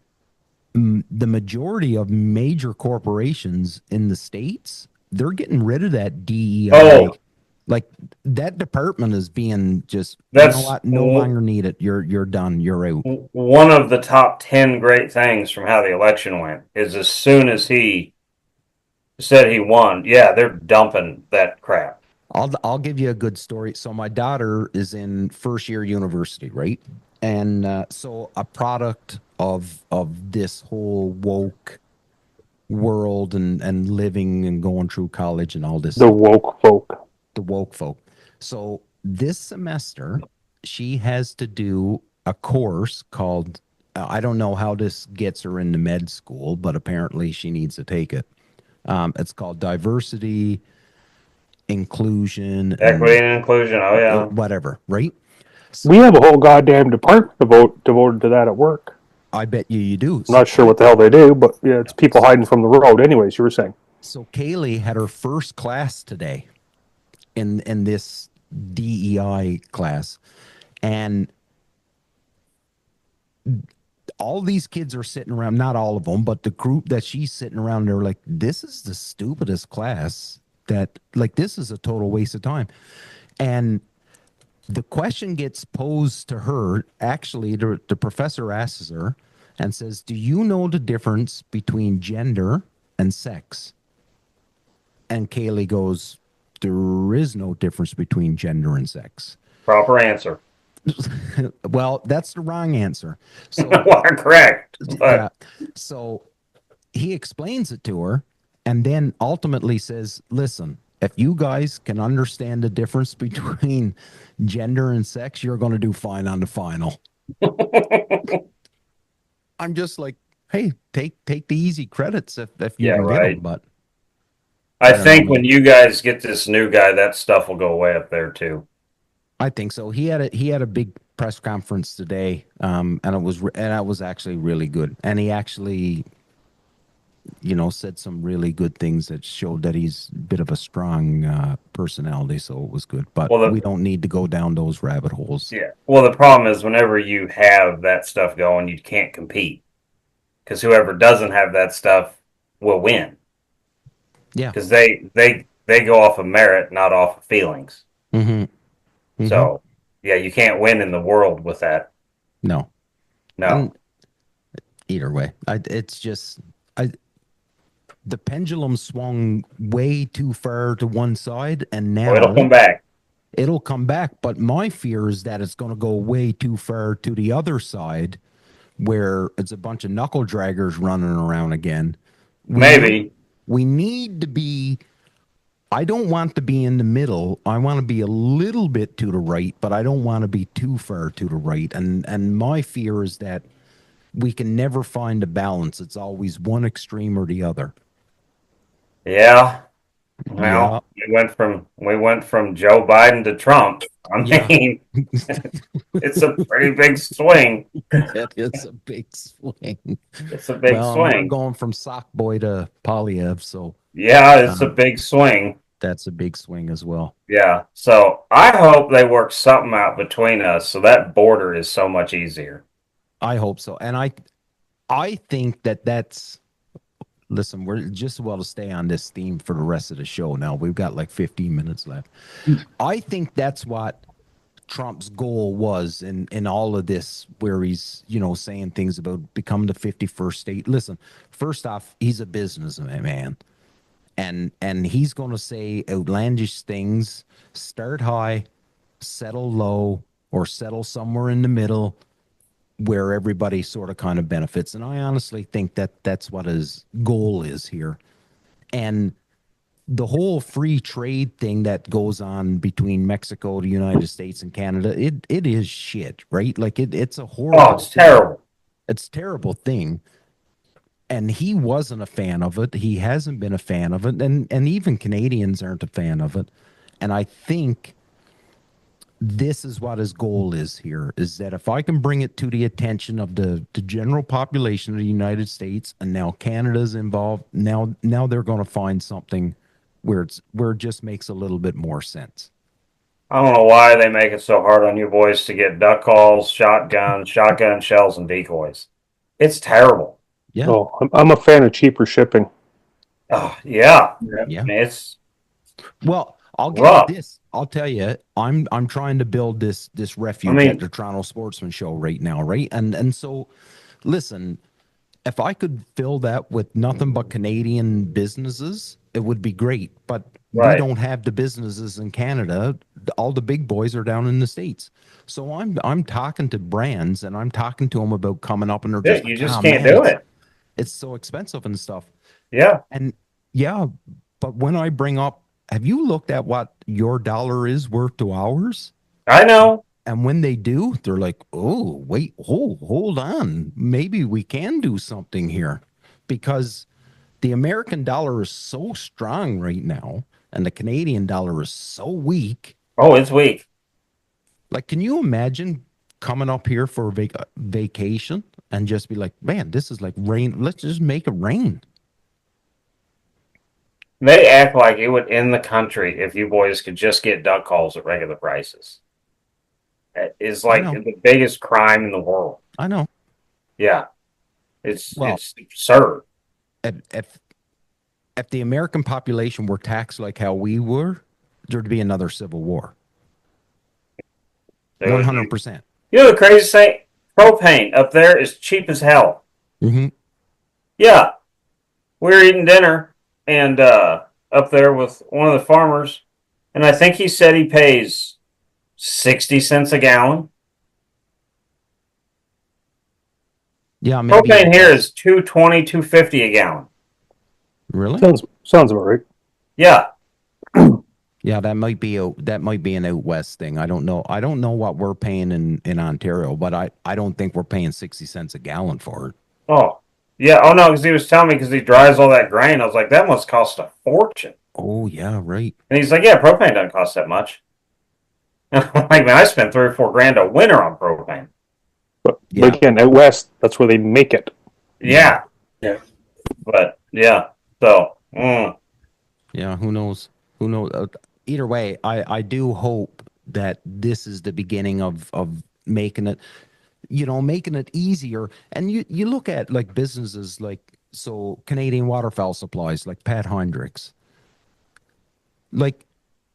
the majority of major corporations in the States, they're getting rid of that DEI. Oh, like that department is being just, that's what, no longer needed. You're done. You're out. one of the top 10 great things from how the election went is as soon as he said he won, yeah, they're dumping that crap. I'll give you a good story. So my daughter is in first year university, right? And so a product of this whole woke world and living and going through college and all this. The woke folk. The woke folk. So this semester, she has to do a course called, I don't know how this gets her into med school, but apparently she needs to take it. It's called diversity, inclusion, Equity and inclusion. Oh, yeah. Whatever, right? So, we have a whole goddamn department devoted to that at work. I bet you do. I'm not sure what the hell they do, but yeah, it's people hiding from the road. Anyways, you were saying. So Kaylee had her first class today in this DEI class, and all these kids are sitting around, not all of them, but the group that she's sitting around, they're like, this is the stupidest class that, like, this is a total waste of time. And the question gets posed to her. Actually, the professor asks her and says, do you know the difference between gender and sex? And Kaylee goes, there is no difference between gender and sex. Proper answer. Well, that's the wrong answer. So, well, correct. Yeah. So he explains it to her and then ultimately says, listen, if you guys can understand the difference between gender and sex, you're going to do fine on the final. I'm just like, hey, take the easy credits if you can get them, but I think when you guys get this new guy, that stuff will go away up there too. I think so. He had a big press conference today, and it was actually really good. And he actually, said some really good things that showed that he's a bit of a strong personality. So it was good. But we don't need to go down those rabbit holes. Yeah. Well, the problem is whenever you have that stuff going, you can't compete because whoever doesn't have that stuff will win. Yeah. Because they go off of merit, not off of feelings. Mm-hmm. Mm-hmm. So, yeah, you can't win in the world with that. No. And either way, the pendulum swung way too far to one side, and now it'll come back. It'll come back, but my fear is that it's going to go way too far to the other side, where it's a bunch of knuckle draggers running around again. We need to be. I don't want to be in the middle. I want to be a little bit to the right, but I don't want to be too far to the right. And my fear is that we can never find a balance. It's always one extreme or the other. Yeah. Well, we went from Joe Biden to Trump. I mean, it's a pretty big swing. It is a big swing. It's a big swing. We're going from sock boy to Polyev, so yeah, it's a big swing. That's a big swing as well. Yeah. So I hope they work something out between us so that border is so much easier. I hope so. And I think that's listen, we're just well to stay on this theme for the rest of the show now. We've got like 15 minutes left. I think that's what Trump's goal was in all of this, where he's, saying things about become the 51st state. Listen, first off, he's a businessman. And he's going to say outlandish things, start high, settle low, or settle somewhere in the middle where everybody sort of kind of benefits. And I honestly think that that's what his goal is here. And the whole free trade thing that goes on between Mexico, the United States, and Canada, it is shit, right? Like it's a horrible. Oh, it's terrible. It's a terrible thing. And he wasn't a fan of it. He hasn't been a fan of it. And even Canadians aren't a fan of it. And I think this is what his goal is here, is that if I can bring it to the attention of the general population of the United States, and now Canada's involved, now they're going to find something where it just makes a little bit more sense. I don't know why they make it so hard on you boys to get duck calls, shotgun shells, and decoys. It's terrible. Yeah. Oh, I'm a fan of cheaper shipping. Oh, yeah. Yeah. I mean, it's well, I'll give rough. you this. I'll tell you, I'm trying to build this refuge at the Toronto Sportsman Show right now, right? And so, listen, if I could fill that with nothing but Canadian businesses, it would be great. But we don't have the businesses in Canada. All the big boys are down in the States. So I'm talking to brands, and I'm talking to them about coming up, and they're just you just can't do it. It's so expensive and stuff. Yeah. And yeah, but when I bring up, have you looked at what your dollar is worth to ours? I know. And when they do, they're like, oh, wait, hold on. Maybe we can do something here, because the American dollar is so strong right now, and the Canadian dollar is so weak. Oh, it's weak. Like, can you imagine coming up here for a vacation and just be like, man, this is like rain. Let's just make it rain. They act like it would end the country if you boys could just get duck calls at regular prices. It is like the biggest crime in the world. I know. Yeah. It's absurd. If the American population were taxed like how we were, there'd be another civil war. 100%. You know the crazy thing? Propane up there is cheap as hell. Mm-hmm. Yeah. We were eating dinner and up there with one of the farmers, and I think he said he pays 60 cents a gallon. Yeah, maybe propane here is $2.20, $2.50 a gallon. Really? Sounds about right. Yeah. Yeah, that might be an out west thing. I don't know. I don't know what we're paying in Ontario, but I don't think we're paying 60 cents a gallon for it. Oh, yeah. Oh no, because he was telling me because he dries all that grain. I was like, that must cost a fortune. Oh yeah, right. And he's like, yeah, propane doesn't cost that much. I'm like, man, I spent $3 or $4 grand a winter on propane. But again, out west, that's where they make it. Yeah. Yeah. But yeah, so. Yeah, who knows? Who knows? Either way, I do hope that this is the beginning of making it, making it easier. And you look at like businesses like, so Canadian Waterfowl Supplies, like Pat Hendricks. Like,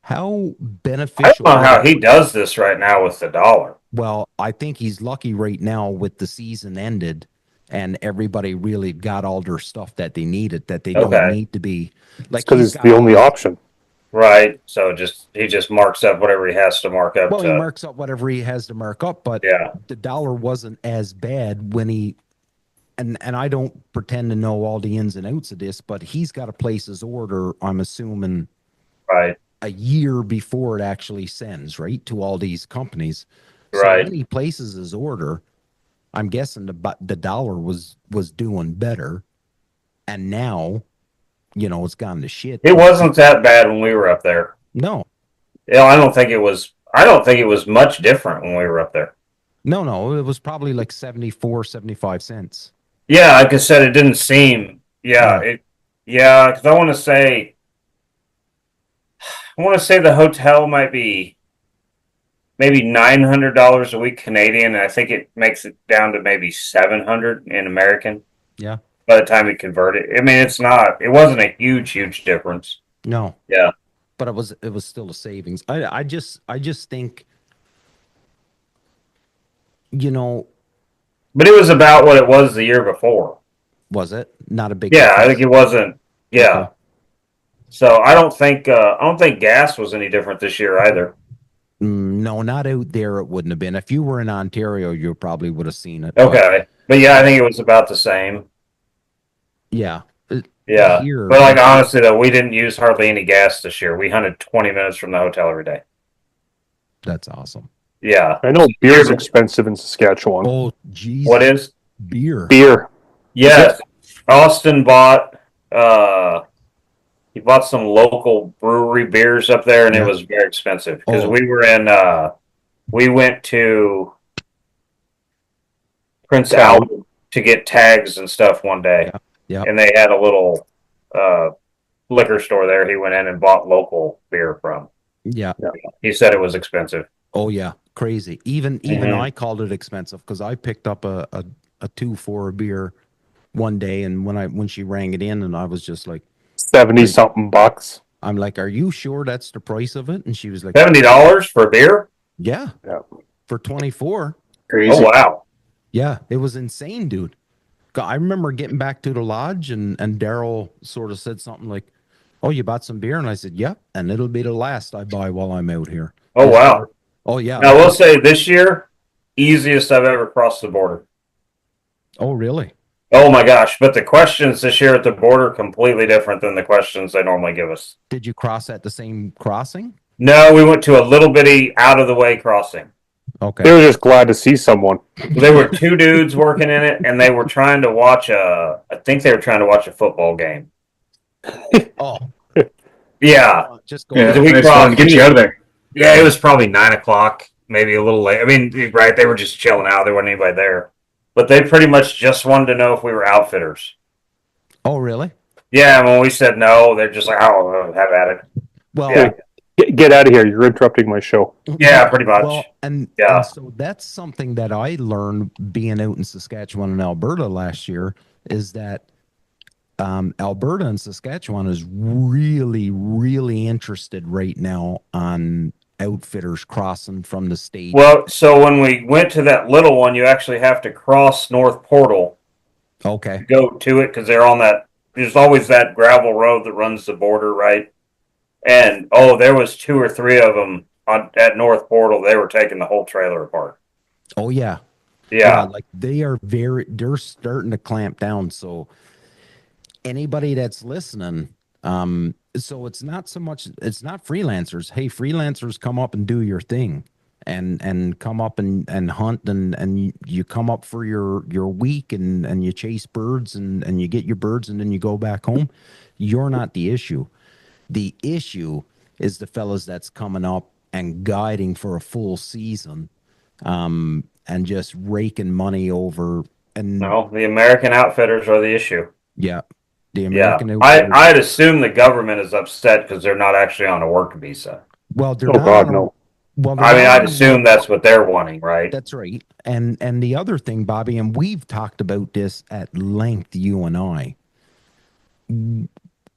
how beneficial. I don't know how he does this right now with the dollar. Well, I think he's lucky right now with the season ended and everybody really got all their stuff that they needed, that they don't need to be like, because it's the only option. Right. So he just marks up whatever he has to mark up. Well, he marks up whatever he has to mark up, but the dollar wasn't as bad when he, and I don't pretend to know all the ins and outs of this, but he's got to place his order, I'm assuming, a year before it actually sends, right, to all these companies. So when he places his order, I'm guessing the dollar was doing better, and now, it's gone to shit. It wasn't that bad when we were up there. No. Yeah, I don't think it was much different when we were up there. No, it was probably like 74, 75 cents. Yeah, like I said, it didn't seem. Yeah, because I want to say the hotel might be maybe $900 a week Canadian, and I think it makes it down to maybe $700 in American. Yeah. By the time we convert it, I mean, it wasn't a huge difference. No. Yeah. But it was still a savings. I just think, But it was about what it was the year before. Was it? Not a big Yeah, difference. I think it wasn't. Yeah. Okay. So I don't think gas was any different this year either. No, not out there. It wouldn't have been. If you were in Ontario, you probably would have seen it. Okay, but yeah, I think it was about the same. Yeah. Yeah. But like honestly though, we didn't use hardly any gas this year. We hunted 20 minutes from the hotel every day. That's awesome. Yeah. I know beer's expensive in Saskatchewan. Oh, geez. What is? Beer. Yes. Austin bought he bought some local brewery beers up there, and it was very expensive because we were in we went to Prince Albert to get tags and stuff one day. Yeah. And they had a little liquor store there. He went in and bought local beer from. Yeah. He said it was expensive. Oh yeah, crazy. Even I called it expensive because I picked up a 2 for a beer one day, and when she rang it in, and I was just like, 70 something bucks. I'm like, are you sure that's the price of it? And she was like, $70 for a beer? Yeah. For 24. Crazy. Oh wow. Yeah, it was insane, dude. I remember getting back to the lodge, and Daryl sort of said something like, "Oh, you bought some beer?" And I said, "Yep, and it'll be the last I buy while I'm out here." Oh wow. Oh yeah. Now, I will say this year, easiest I've ever crossed the border. Oh really? Oh my gosh! But the questions this year at the border completely different than the questions they normally give us. Did you cross at the same crossing? No, we went to a little bitty out of the way crossing. Okay. They were just glad to see someone. There were 2 dudes working in it, and they were trying to watch I think they were trying to watch a football game. Oh. Yeah. Just go. Yeah, we nice fun to get you out of there. Yeah, it was probably 9:00, maybe a little late. I mean, right? They were just chilling out. There wasn't anybody there, but they pretty much just wanted to know if we were outfitters. Oh really? Yeah, when we said no, they're just like, "Oh, have at it." Well. Yeah. Get out of here. You're interrupting my show. Yeah, pretty much. Well, and so that's something that I learned being out in Saskatchewan and Alberta last year is that Alberta and Saskatchewan is really, really interested right now on outfitters crossing from the state. Well, so when we went to that little one, you actually have to cross North Portal. Okay. To go to it because they're on that. There's always that gravel road that runs the border, right? And there was 2 or 3 of them at North Portal. They were taking the whole trailer apart. Oh yeah. Yeah. Like they're starting to clamp down. So anybody that's listening, so it's not freelancers. Hey, freelancers, come up and do your thing and come up and hunt and you come up for your week and you chase birds and you get your birds and then you go back home. You're not the issue. The issue is the fellas that's coming up and guiding for a full season, and just raking money over. And no, the American outfitters are the issue. Yeah, the American. I'd assume the government is upset because they're not actually on a work visa. Well, they're not God, no. Well, I mean, I'd assume that's what they're wanting, right? That's right. And the other thing, Bobby, and we've talked about this at length, you and I.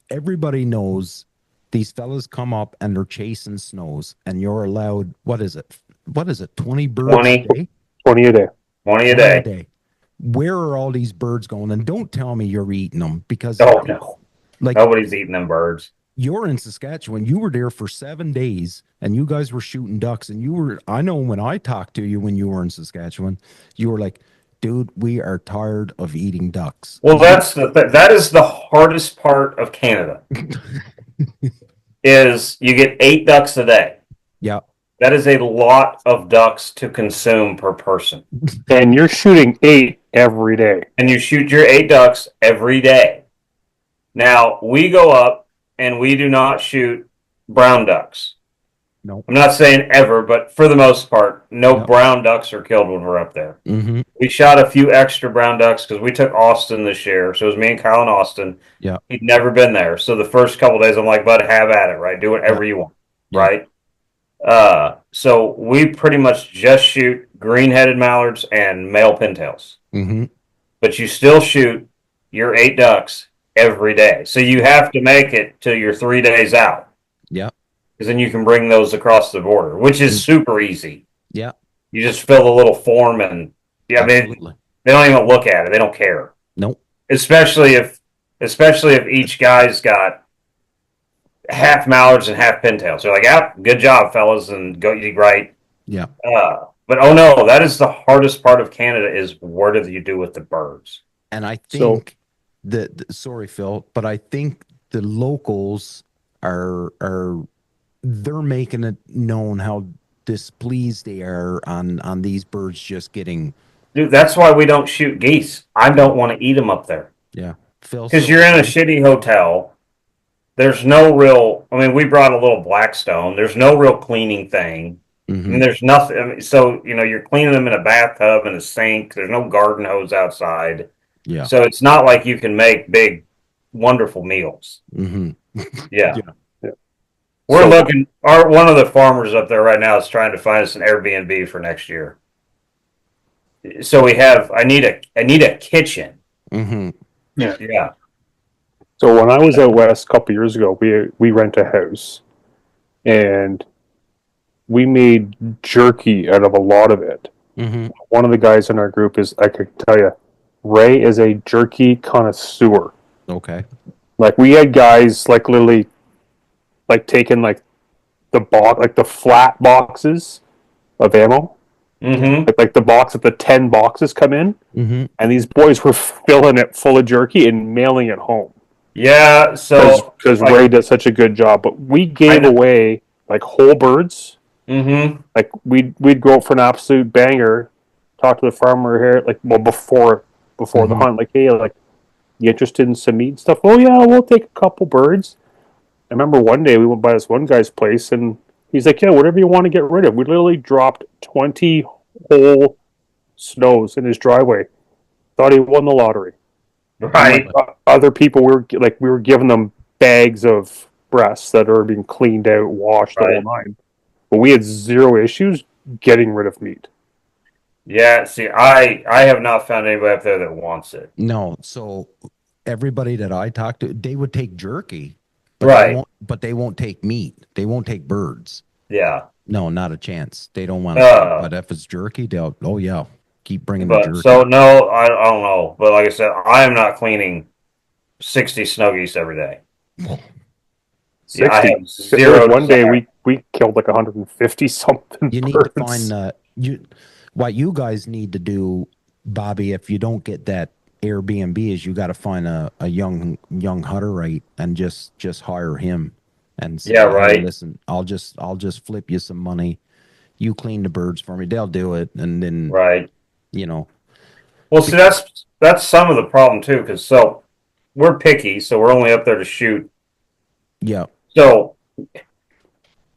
Everybody knows. These fellas come up and they're chasing snows, and you're allowed, what is it? 20 birds 20. a day? 20 a day. 20 a day. Where are all these birds going? And don't tell me you're eating them because no. Like nobody's eating them birds. You're in Saskatchewan. You were there for 7 days and you guys were shooting ducks. And I know when I talked to you when you were in Saskatchewan, you were like, dude, we are tired of eating ducks. Well, that is the hardest part of Canada. Is you get 8 ducks a day. Yeah. That is a lot of ducks to consume per person. And you're shooting 8 every day. And you shoot your 8 ducks every day. Now, we go up and we do not shoot brown ducks. No. I'm not saying ever, but for the most part, no brown ducks are killed when we're up there. Mm-hmm. We shot a few extra brown ducks because we took Austin this year. So it was me and Kyle and Austin. Yeah. He'd never been there. So the first couple of days, I'm like, bud, have at it, right? Do whatever you want, right? So we pretty much just shoot green-headed mallards and male pintails. Mm-hmm. But you still shoot your 8 ducks every day. So you have to make it till you're 3 days out. Yeah. Because then you can bring those across the border, which is super easy. Yeah. You just fill a little form and I mean, they don't even look at it. They don't care. Nope. Especially if each guy's got half mallards and half pintails. They're like, yeah, good job, fellas, and go right. Yeah. But oh no, that is the hardest part of Canada is what do you do with the birds? And I think sorry, Phil, but I think the locals are they're making it known how displeased they are on these birds just getting Dude, that's why we don't shoot geese. I don't want to eat them up there. Yeah. Because you're in a shitty hotel. There's no real, I mean, we brought a little Blackstone. There's no real cleaning thing. Mm-hmm. And there's nothing. I mean, so, you're cleaning them in a bathtub and a sink. There's no garden hose outside. Yeah. So it's not like you can make big, wonderful meals. Mm-hmm. Yeah. Yeah. We're looking, one of the farmers up there right now is trying to find us an Airbnb for next year. So I need a kitchen. Mm-hmm. Yeah. So when I was out west a couple years ago, we rent a house, and we made jerky out of a lot of it. Mm-hmm. One of the guys in our group I could tell you, Ray is a jerky connoisseur. Okay. Like, we had guys like literally like taking like the flat boxes of ammo. Mm-hmm. Like the box that the 10 boxes come in, Mm-hmm. and these boys were filling it full of jerky and mailing it home. Yeah, so because Ray does such a good job. But we gave away like whole birds. Mm-hmm. Like we'd go out for an absolute banger, talk to the farmer here, like before the hunt, like, hey, like, you interested in some meat and stuff? Oh yeah, we'll take a couple birds. I remember one day we went by this one guy's place, and he's like, yeah, whatever you want to get rid of. We literally dropped 20 whole snows in his driveway. Thought he won the lottery. Right. Other people, we were giving them bags of breasts that are being cleaned out, washed, the whole nine. But we had zero issues getting rid of meat. Yeah, see, I have not found anybody up there that wants it. No, so everybody that I talked to, they would take jerky, but right? They won't take meat. They won't take birds. Yeah. No, not a chance. They don't want to. But if it's jerky, they'll. Oh yeah, keep bringing the jerky. So no, I don't know. But like I said, I am not cleaning 60 snow geese every day. 60. Yeah, I have zero. One day we killed like 150 something. You need to find what you guys need to do, Bobby. If you don't get that Airbnb, is you got to find a young Hutterite and just hire him and say, yeah, right. Hey, listen, I'll just flip you some money. You clean the birds for me. They'll do it, and then right. Well, see, that's some of the problem too, because we're picky, so we're only up there to shoot. Yeah. So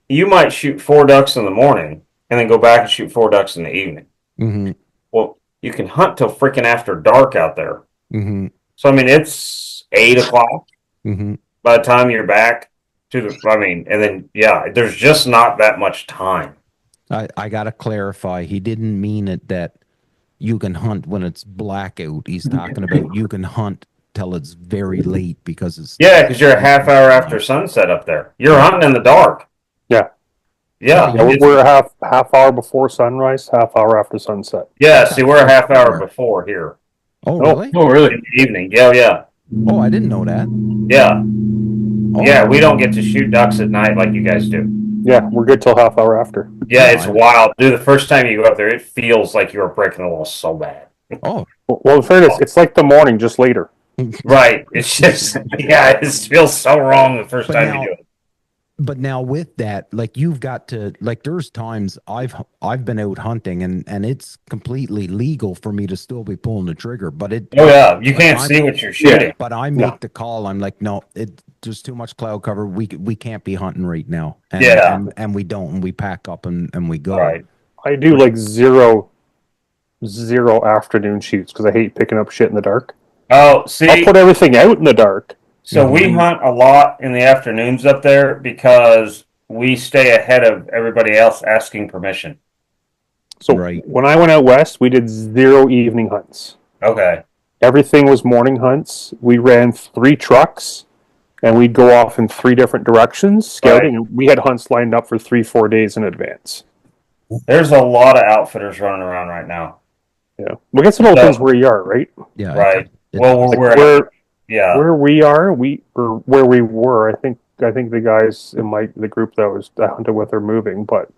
you might shoot 4 ducks in the morning and then go back and shoot 4 ducks in the evening. Mm-hmm. Well, you can hunt till freaking after dark out there. Mm-hmm. So I mean, it's 8 o'clock mm-hmm. by the time you're back and then there's just not that much time. I gotta clarify. He didn't mean it that you can hunt when it's blackout. He's talking about you can hunt till it's very late because because you're a half hour after sunset up there. You're hunting in the dark. Yeah, we're a half hour before sunrise, half hour after sunset. Yeah, see, we're a half hour before here. Oh, really? Oh, really? In the evening. Yeah. Oh, I didn't know that. Yeah. Oh. Yeah, we don't get to shoot ducks at night like you guys do. Yeah, we're good till half hour after. Yeah, it's wild. Dude, the first time you go up there, it feels like you're breaking the wall so bad. Oh. Well, in fairness, it's like the morning, just later. Right. It's just, it just feels so wrong the first time you do it. But now with that, like, you've got to, like, there's times I've been out hunting and it's completely legal for me to still be pulling the trigger, but you can't see what you're shooting. But I make the call. I'm like, no, there's too much cloud cover. We can't be hunting right now. And, and we don't, and we pack up and we go. Right. I do like zero afternoon shoots because I hate picking up shit in the dark. Oh, see, I'll put everything out in the dark. So we hunt a lot in the afternoons up there because we stay ahead of everybody else asking permission. So when I went out west, we did 0 evening hunts. Okay. Everything was morning hunts. We ran 3 trucks, and we'd go off in 3 different directions scouting. And we had hunts lined up for 3-4 days in advance. There's a lot of outfitters running around right now. Yeah, we get some opens where you are, right? Yeah. Right. Where we are, where we were. I think the guys in the group that I hunted with are moving, but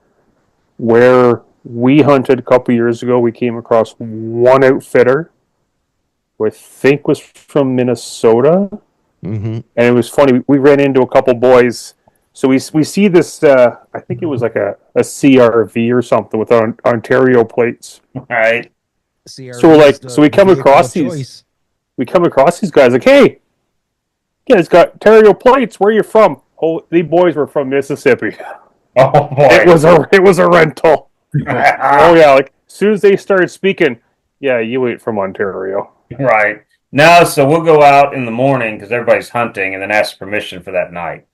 where we hunted a couple years ago, we came across one outfitter who I think was from Minnesota, and it was funny. We ran into a couple boys. So we see this. I think it was like a CRV or something with Ontario plates. All right. So we're like, so we come across these guys like, hey, yeah, it's got Ontario plates. Where are you from? Oh, these boys were from Mississippi. Oh boy, it was a rental. Oh yeah, like as soon as they started speaking, yeah, you ain't from Ontario. Right. No, so we'll go out in the morning because everybody's hunting and then ask permission for that night.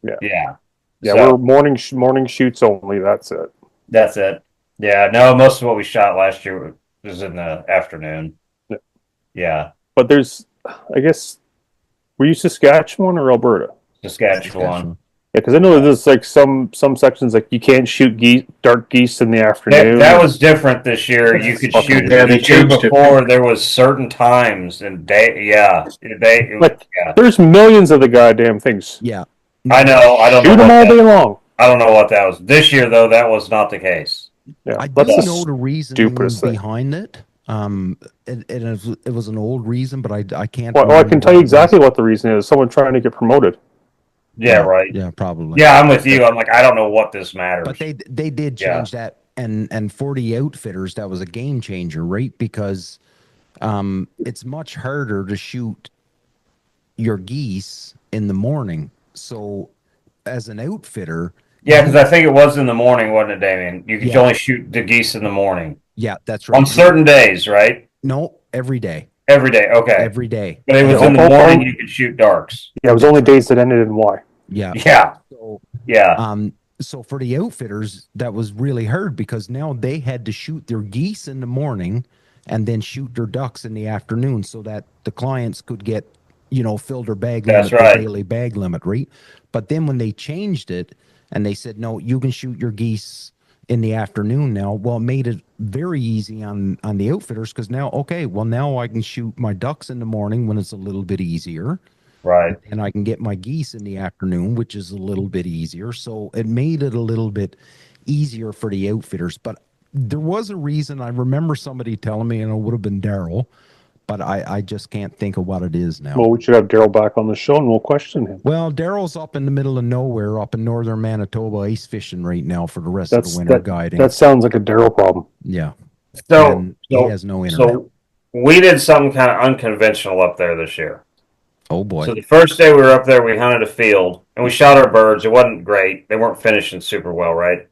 Yeah. Yeah, so, we're morning shoots only. That's it. That's it. Yeah, no, most of what we shot last year was in the afternoon. Yeah. But there's, I guess, were you Saskatchewan or Alberta? Saskatchewan. Yeah, because I know there's like some sections like you can't shoot dark geese in the afternoon. That was different this year. You could shoot. Yeah, they changed before. There was certain times and day. Yeah, there's millions of the goddamn things. Yeah, I know. I don't shoot them all day long. I don't know what that was. This year though, that was not the case. Yeah, I don't know the reasoning behind it. It was an old reason, but I can't. Well, I can tell you exactly what the reason is. Someone trying to get promoted. Yeah, right. Yeah, probably. Yeah, I'm with you. I'm like, I don't know what this matters. But they did change that, and for the outfitters, that was a game changer, right? Because it's much harder to shoot your geese in the morning. So, as an outfitter, yeah, because I think it was in the morning, wasn't it, Damien? You could only shoot the geese in the morning. Yeah, that's right. On certain days, right? No, every day. Every day, okay. Every day. But it was in the morning you could shoot darks. Yeah, it was only days that ended in Y. Yeah. Yeah. So, yeah. So for the outfitters, that was really hard because now they had to shoot their geese in the morning and then shoot their ducks in the afternoon so that the clients could get, fill their bag limit, their daily bag limit, right? But then when they changed it and they said, no, you can shoot your geese in the afternoon now, well, it made it very easy on the outfitters because now I can shoot my ducks in the morning when it's a little bit easier. Right. And I can get my geese in the afternoon, which is a little bit easier. So it made it a little bit easier for the outfitters. But there was a reason. I remember somebody telling me, and it would have been Daryl, but I just can't think of what it is now. Well, we should have Daryl back on the show and we'll question him. Well, Daryl's up in the middle of nowhere, up in northern Manitoba, ice fishing right now for the rest of the winter guiding. That sounds like a Daryl problem. Yeah. So he has no internet. So we did something kind of unconventional up there this year. Oh boy. So the first day we were up there, we hunted a field and we shot our birds. It wasn't great. They weren't finishing super well, right?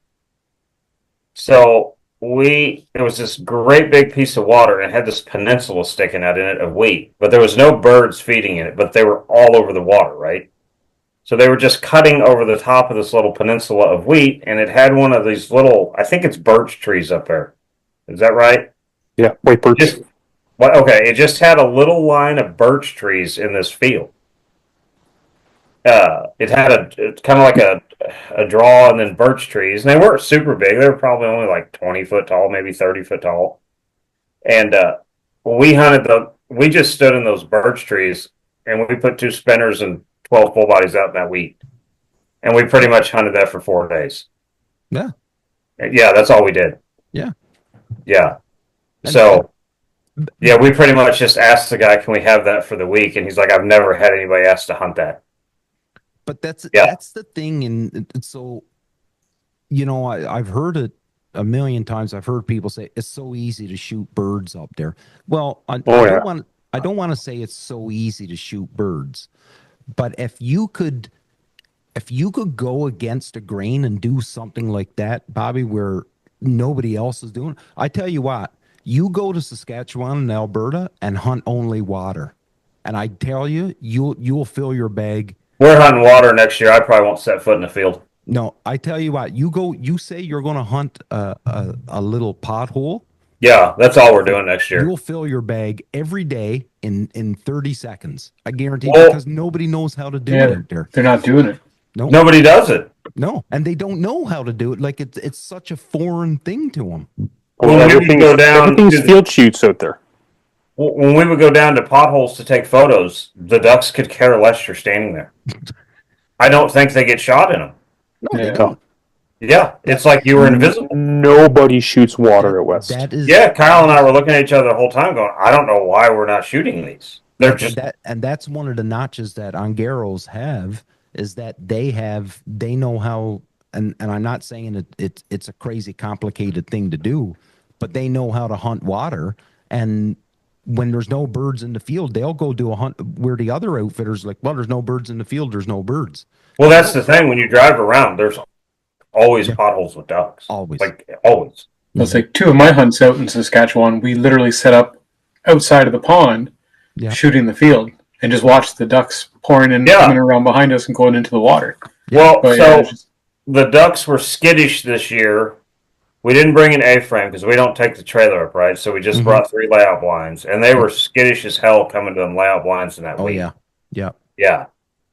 So there was this great big piece of water and it had this peninsula sticking out in it of wheat, but there was no birds feeding in it, but they were all over the water, right? So they were just cutting over the top of this little peninsula of wheat, and it had one of these little, I think it's birch trees up there. Is that right? Yeah, white birch. It just had a little line of birch trees in this field. It had it's kind of like a draw and then birch trees, and they weren't super big. They were probably only like 20 foot tall, maybe 30 foot tall. And we just stood in those birch trees, and we put 2 spinners and 12 full bodies out in that wheat, and we pretty much hunted that for 4 days. Yeah, that's all we did. Yeah. So. Yeah, we pretty much just asked the guy, can we have that for the week? And he's like, I've never had anybody ask to hunt that. But that's the thing. And so, I've heard it a million times. I've heard people say it's so easy to shoot birds up there. Well, I don't want to say it's so easy to shoot birds, but if you could go against the grain and do something like that, Bobby, where nobody else is doing, I tell you what, you go to Saskatchewan and Alberta and hunt only water, and I tell you, you'll fill your bag. We're hunting water next year. I probably won't set foot in the field. No, I tell you what, you say you're going to hunt a little pothole. Yeah, that's all we're doing next year. You'll fill your bag every day in 30 seconds. I guarantee you, because nobody knows how to do it out there. They're not doing it. No, nobody does it. No, and they don't know how to do it. Like it's such a foreign thing to them. Well, everything's field shoots out there. When we would go down to potholes to take photos, the ducks could care less you're standing there. I don't think they get shot in them. No, they don't. Yeah, it's like you were invisible. Nobody shoots water at West. Kyle and I were looking at each other the whole time going, I don't know why we're not shooting these. And that's one of the notches that Angeros have, is that they know how, and I'm not saying it's a crazy complicated thing to do, but they know how to hunt water. And when there's no birds in the field, they'll go do a hunt where the other outfitters like, well, there's no birds in the field. There's no birds. Well, that's the thing. When you drive around, there's always potholes with ducks. Always. Like, always. It's like 2 of my hunts out in Saskatchewan, we literally set up outside of the pond, shooting the field, and just watched the ducks pouring in, coming around behind us and going into the water. Well, the ducks were skittish this year. We didn't bring an A-frame because we don't take the trailer up, right? So we just brought 3 layout blinds, and they were skittish as hell coming to them layout blinds in that week. Yeah.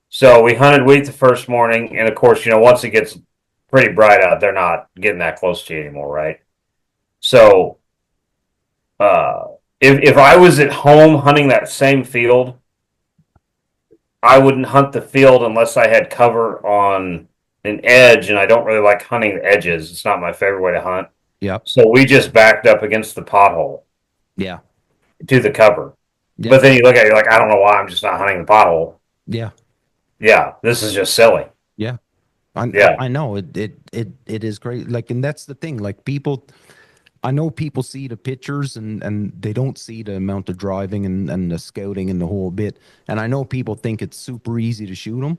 So we hunted wheat the first morning, and of course, once it gets pretty bright out, they're not getting that close to you anymore, right? So, if I was at home hunting that same field, I wouldn't hunt the field unless I had cover on an edge, and I don't really like hunting the edges. It's not my favorite way to hunt. Yep. So we just backed up against the pothole. Yeah. To the cover. Yeah. But then you look at it, you're like, I don't know why I'm just not hunting the pothole. Yeah. Yeah. This is just silly. Yeah. I know it is great. Like, and that's the thing. Like, I know people see the pictures and they don't see the amount of driving and the scouting and the whole bit. And I know people think it's super easy to shoot them.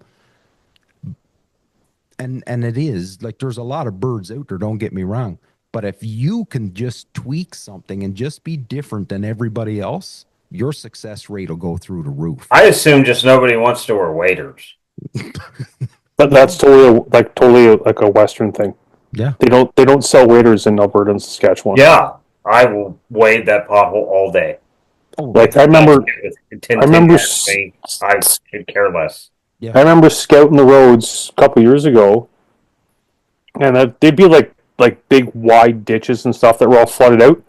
And it is. Like, there's a lot of birds out there, don't get me wrong. But if you can just tweak something and just be different than everybody else, your success rate will go through the roof. I assume just nobody wants to wear waders. But that's totally like a Western thing. Yeah. They don't sell waders in Alberta and Saskatchewan. Yeah. I will wade that pothole all day. Oh, like I remember I could care less. Yeah. I remember scouting the roads a couple years ago, and they'd be like big wide ditches and stuff that were all flooded out,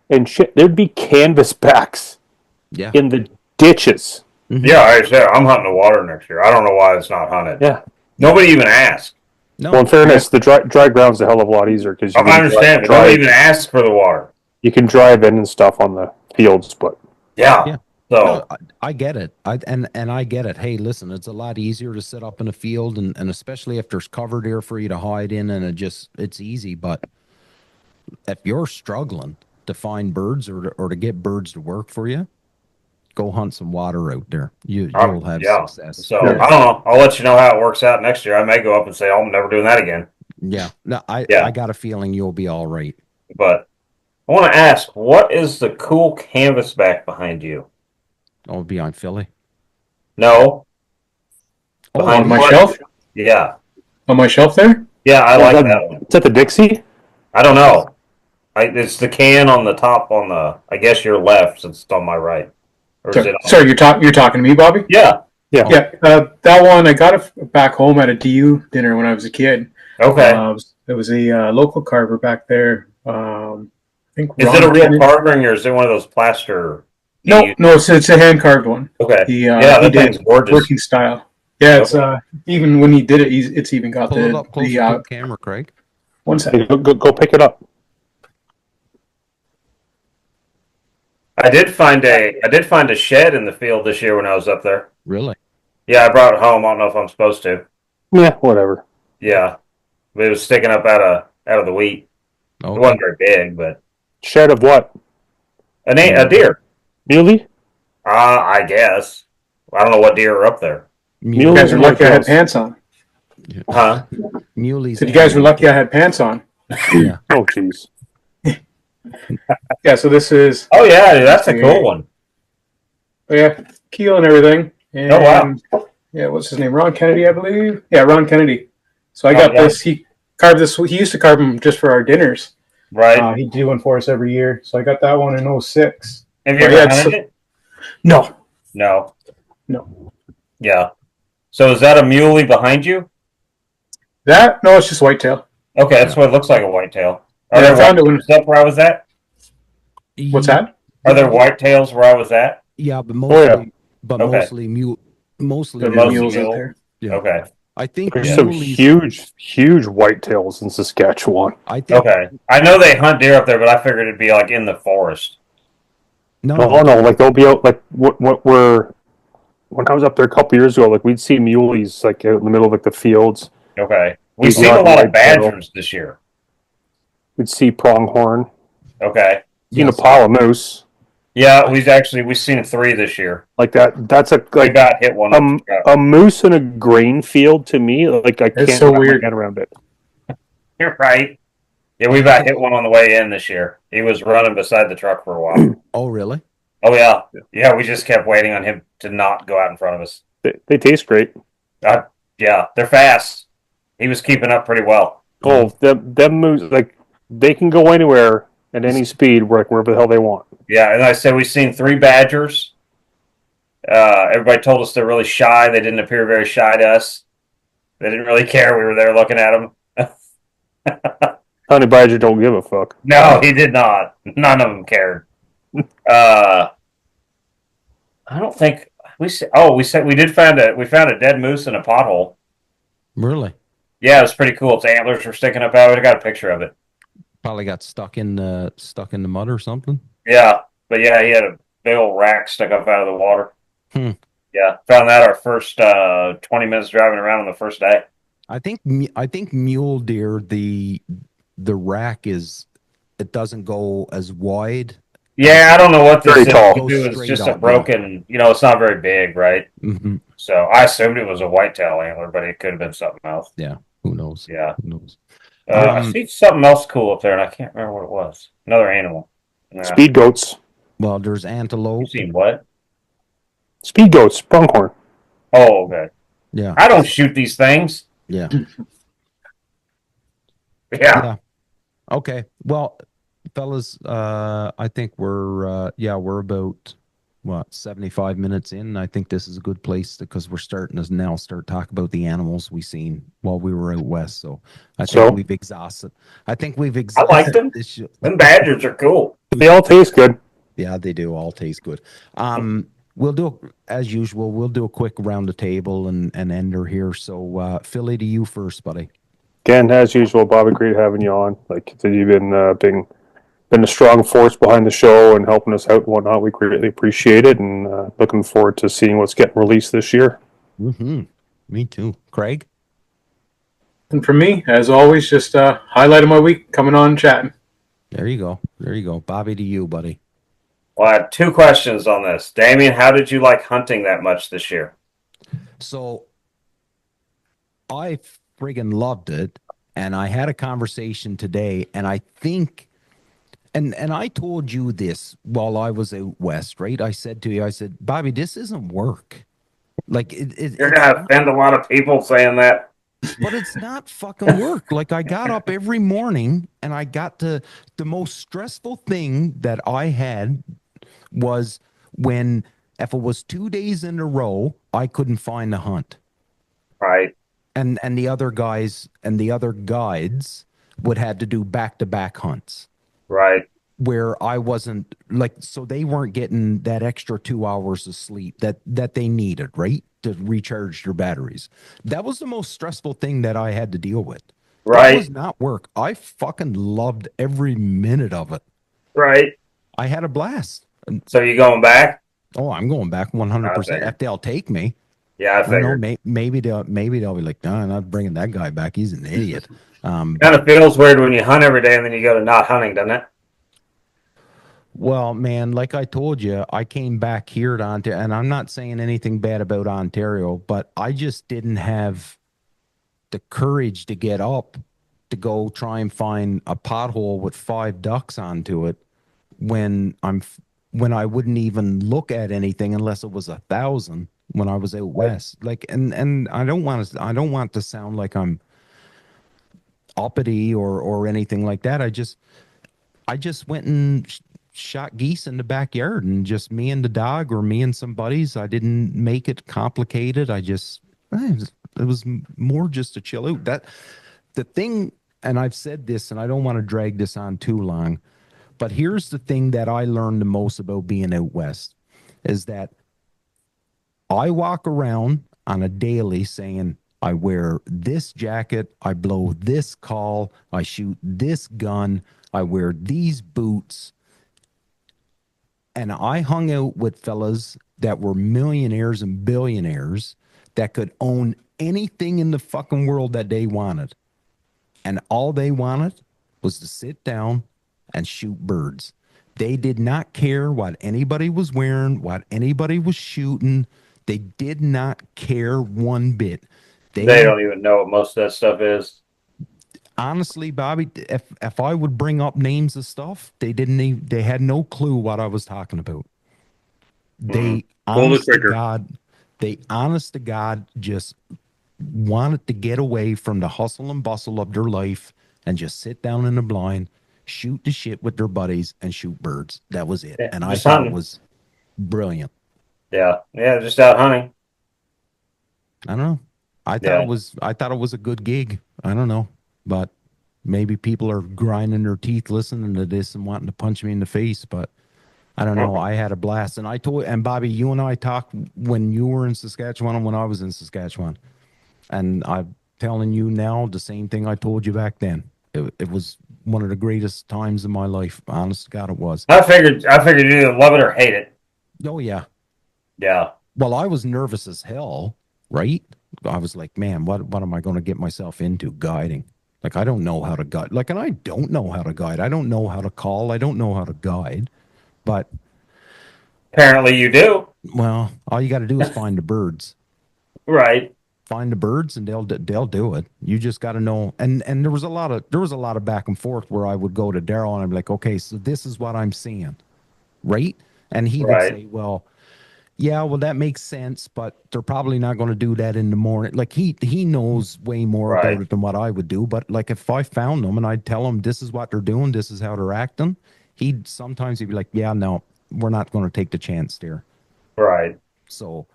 and shit. There'd be canvasbacks in the ditches. Mm-hmm. Yeah, I'm hunting the water next year. I don't know why it's not hunted. Yeah, nobody even asked. No. Well, in fairness, the dry ground's a hell of a lot easier because I understand, but don't even ask for the water. You can drive in and stuff on the fields, but yeah. So no, I get it. I get it. Hey, listen, it's a lot easier to sit up in a field, and especially if there's cover there for you to hide in, and it's easy. But if you're struggling to find birds or to get birds to work for you, go hunt some water out there. You'll have success. So I don't know. I'll let you know how it works out next year. I may go up and say, I'm never doing that again. Yeah. No, I got a feeling you'll be all right. But I want to ask, what is the cool canvasback behind you? Oh, behind Philly? No. On my shelf? Yeah. On my shelf there? Yeah, I like that one. Is that the Dixie? I don't know. It's the can on the top on the, I guess your left, since it's on my right. Sorry, you're talking to me, Bobby? Yeah. That one, I got it back home at a DU dinner when I was a kid. Okay. It was a local carver back there. I think. Is it a real carving or is it one of those plaster? No, it's a hand carved one. Okay. He thing's gorgeous. Working style. Yeah, it's even when he did it, it's even got Pull it up close to the camera, Craig. One second. Go pick it up. I did find a shed in the field this year when I was up there. Really? Yeah, I brought it home. I don't know if I'm supposed to. Yeah, whatever. Yeah, but it was sticking up out of the wheat. Okay. It wasn't very big, but shed of what? A deer. Muley? I guess. I don't know what deer are up there. You guys were lucky I had pants on. Huh? Muley's. So you guys were lucky I had pants on. Yeah. Oh, jeez. Yeah, so this is... Oh, yeah, that's a cool one. Yeah, keel and everything. And, oh, wow. Yeah, what's his name? Ron Kennedy, I believe. Yeah, Ron Kennedy. So I got this. He carved this. He used to carve them just for our dinners. Right. He'd do one for us every year. So I got that one in 2006. Have you ever hunted it? No. No. No. Yeah. So is that a muley behind you? No, it's just whitetail. Okay, that's what it looks like, a whitetail. I found it when where I was at. What's that? Are there whitetails where I was at? Yeah, but mostly, mostly the mules out there. Yeah. Okay. I think there's some huge whitetails in Saskatchewan. Okay. I know they hunt deer up there, but I figured it'd be like in the forest. No, like they'll be out like when I was up there a couple years ago, like we'd see muleys like out in the middle of like the fields. Okay. We've seen a lot of badgers this year. We'd see pronghorn. Okay. Seen a pile of moose. Yeah, we've seen 3 this year. Like that. That's a We got hit one. a moose in a grain field to me. Like I It's can't so wrap my weird. head around it. You're right. Yeah, we about hit one on the way in this year. He was running beside the truck for a while. Oh, really? Oh yeah, yeah. We just kept waiting on him to not go out in front of us. They taste great. Yeah, they're fast. He was keeping up pretty well. Oh, them moose, like they can go anywhere at any speed, wherever the hell they want. Yeah, and I said we've seen 3 badgers. Everybody told us they're really shy. They didn't appear very shy to us. They didn't really care. We were there looking at them. Honey badger don't give a fuck. No, he did not. None of them cared. I don't think we said. Oh, we found a dead moose in a pothole. Really? Yeah, it was pretty cool. Its antlers were sticking up out. I got a picture of it. Probably got stuck in the mud or something. Yeah, but yeah, he had a big old rack stuck up out of the water. Yeah, found that our first 20 minutes driving around on the first day. I think mule deer, the rack it doesn't go as wide. Yeah, I don't know what this Very tall. It was just a broken. It's not very big, right? Mm-hmm. So I assumed it was a whitetail antler, but it could have been something else. Yeah, who knows? Yeah, who knows? I see something else cool up there, and I can't remember what it was. Another animal. Nah. Speed goats. Well, there's antelope. You seen what? Speed goats. Pronghorn. Oh, okay. Yeah, I don't shoot these things. yeah. Yeah. Okay. Well, fellas, I think we're about 75 minutes in. I think this is a good place because we're starting to now talk about the animals we seen while we were out west. So I think we've exhausted. I like them. Them badgers are cool. They all taste good. Yeah, they do all taste good. We'll do, as usual, we'll do a quick round the table and end her here. So, Philly, to you first, buddy. Again, as usual, Bobby, great having you on. Like you've been a strong force behind the show and helping us out and whatnot. We greatly appreciate it, and looking forward to seeing what's getting released this year. Mm-hmm. Me too. Craig? And for me, as always, just highlight of my week, coming on and chatting. There you go. Bobby, to you, buddy. Well, I have 2 questions on this. Damien, how did you like hunting that much this year? So I friggin' loved it, and I had a conversation today, and I think, and I told you this while I was out west, right? I said to you, Bobby, this isn't work. Like You're gonna offend a lot of people saying that. But it's not fucking work. Like I got up every morning and I got to the most stressful thing that I had was when if it was 2 days in a row, I couldn't find the hunt. Right. And the other guys and the other guides would have to do back-to-back hunts. Right. Where I wasn't so they weren't getting that extra 2 hours of sleep that they needed, right? To recharge their batteries. That was the most stressful thing that I had to deal with. Right. That was not work. I fucking loved every minute of it. Right. I had a blast. So you going back? Oh, I'm going back 100%. If they'll take me. Yeah, I figured. Maybe they'll be like, no, I'm not bringing that guy back. He's an idiot. Kind of feels weird when you hunt every day and then you go to not hunting, doesn't it? Well, man, like I told you, I came back here to Ontario, and I'm not saying anything bad about Ontario, but I just didn't have the courage to get up to go try and find a pothole with 5 ducks onto it when I wouldn't even look at anything unless it was 1,000 when I was out west. Like, and I don't want to sound like I'm uppity or anything like that. I just went and shot geese in the backyard, and just me and the dog or me and some buddies. I didn't make it complicated. It was more just to chill out. That the thing, and I've said this, and I don't want to drag this on too long, but here's the thing that I learned the most about being out west is that I walk around on a daily saying, I wear this jacket, I blow this call, I shoot this gun, I wear these boots. And I hung out with fellas that were millionaires and billionaires that could own anything in the fucking world that they wanted. And all they wanted was to sit down and shoot birds. They did not care what anybody was wearing, what anybody was shooting. They did not care one bit. They don't even know what most of that stuff is. Honestly, Bobby, if I would bring up names of stuff, they had no clue what I was talking about. They honest to God just wanted to get away from the hustle and bustle of their life and just sit down in the blind, shoot the shit with their buddies, and shoot birds. That was it. Yeah, and I thought it was brilliant. Yeah, just out hunting. I don't know. I thought it was a good gig. I don't know, but maybe people are grinding their teeth listening to this and wanting to punch me in the face. But I don't know. I had a blast, and Bobby, you and I talked when you were in Saskatchewan and when I was in Saskatchewan, and I'm telling you now the same thing I told you back then. It was one of the greatest times of my life. Honest to God, it was. I figured you either love it or hate it. Oh yeah. Yeah. Well, I was nervous as hell, right? I was like, man, what am I going to get myself into guiding? Like, I don't know how to guide. Like, and I don't know how to guide. I don't know how to call. I don't know how to guide. But apparently you do. Well, all you got to do is find the birds. Right. Find the birds and they'll do it. You just got to know. And there was a lot of back and forth where I would go to Daryl and I'm like, okay, so this is what I'm seeing, right? And he would say, well, yeah, well, that makes sense, but they're probably not going to do that in the morning. Like he knows way more about it than what I would do. But like if I found them and I'd tell them this is what they're doing, this is how they're acting, he'd be like, yeah, no, we're not going to take the chance there. Right. So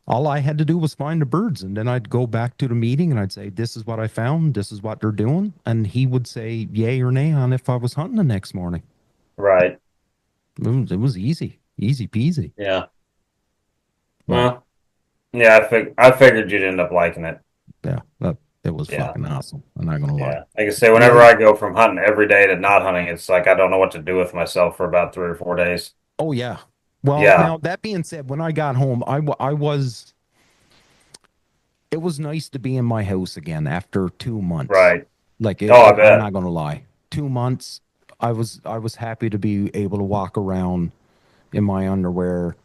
all I had to do was find the birds, and then I'd go back to the meeting and I'd say, this is what I found, this is what they're doing, and he would say yay or nay on if I was hunting the next morning. Right. It was easy peasy. Yeah. Well, yeah, I figured you'd end up liking it. Yeah, it was fucking awesome. I'm not gonna lie. Yeah. Like I say, whenever I go from hunting every day to not hunting, it's like I don't know what to do with myself for about 3 or 4 days. Oh yeah. Well, now that being said, when I got home, it was nice to be in my house again after 2 months. Right. Like, I I'm bet. not gonna lie. 2 months, I was happy to be able to walk around in my underwear,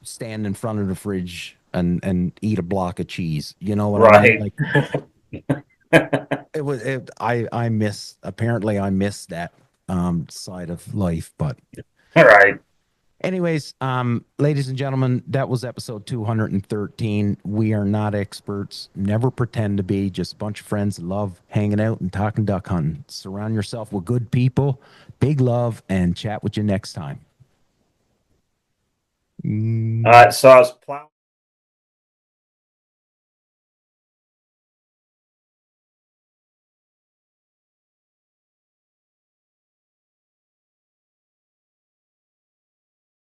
stand in front of the fridge and eat a block of cheese. You know what I mean? Like, I miss that side of life, but all right. Anyways, ladies and gentlemen, that was episode 213. We are not experts, never pretend to be, just a bunch of friends that love hanging out and talking duck hunting. Surround yourself with good people, big love, and chat with you next time. All right, so I was plowing.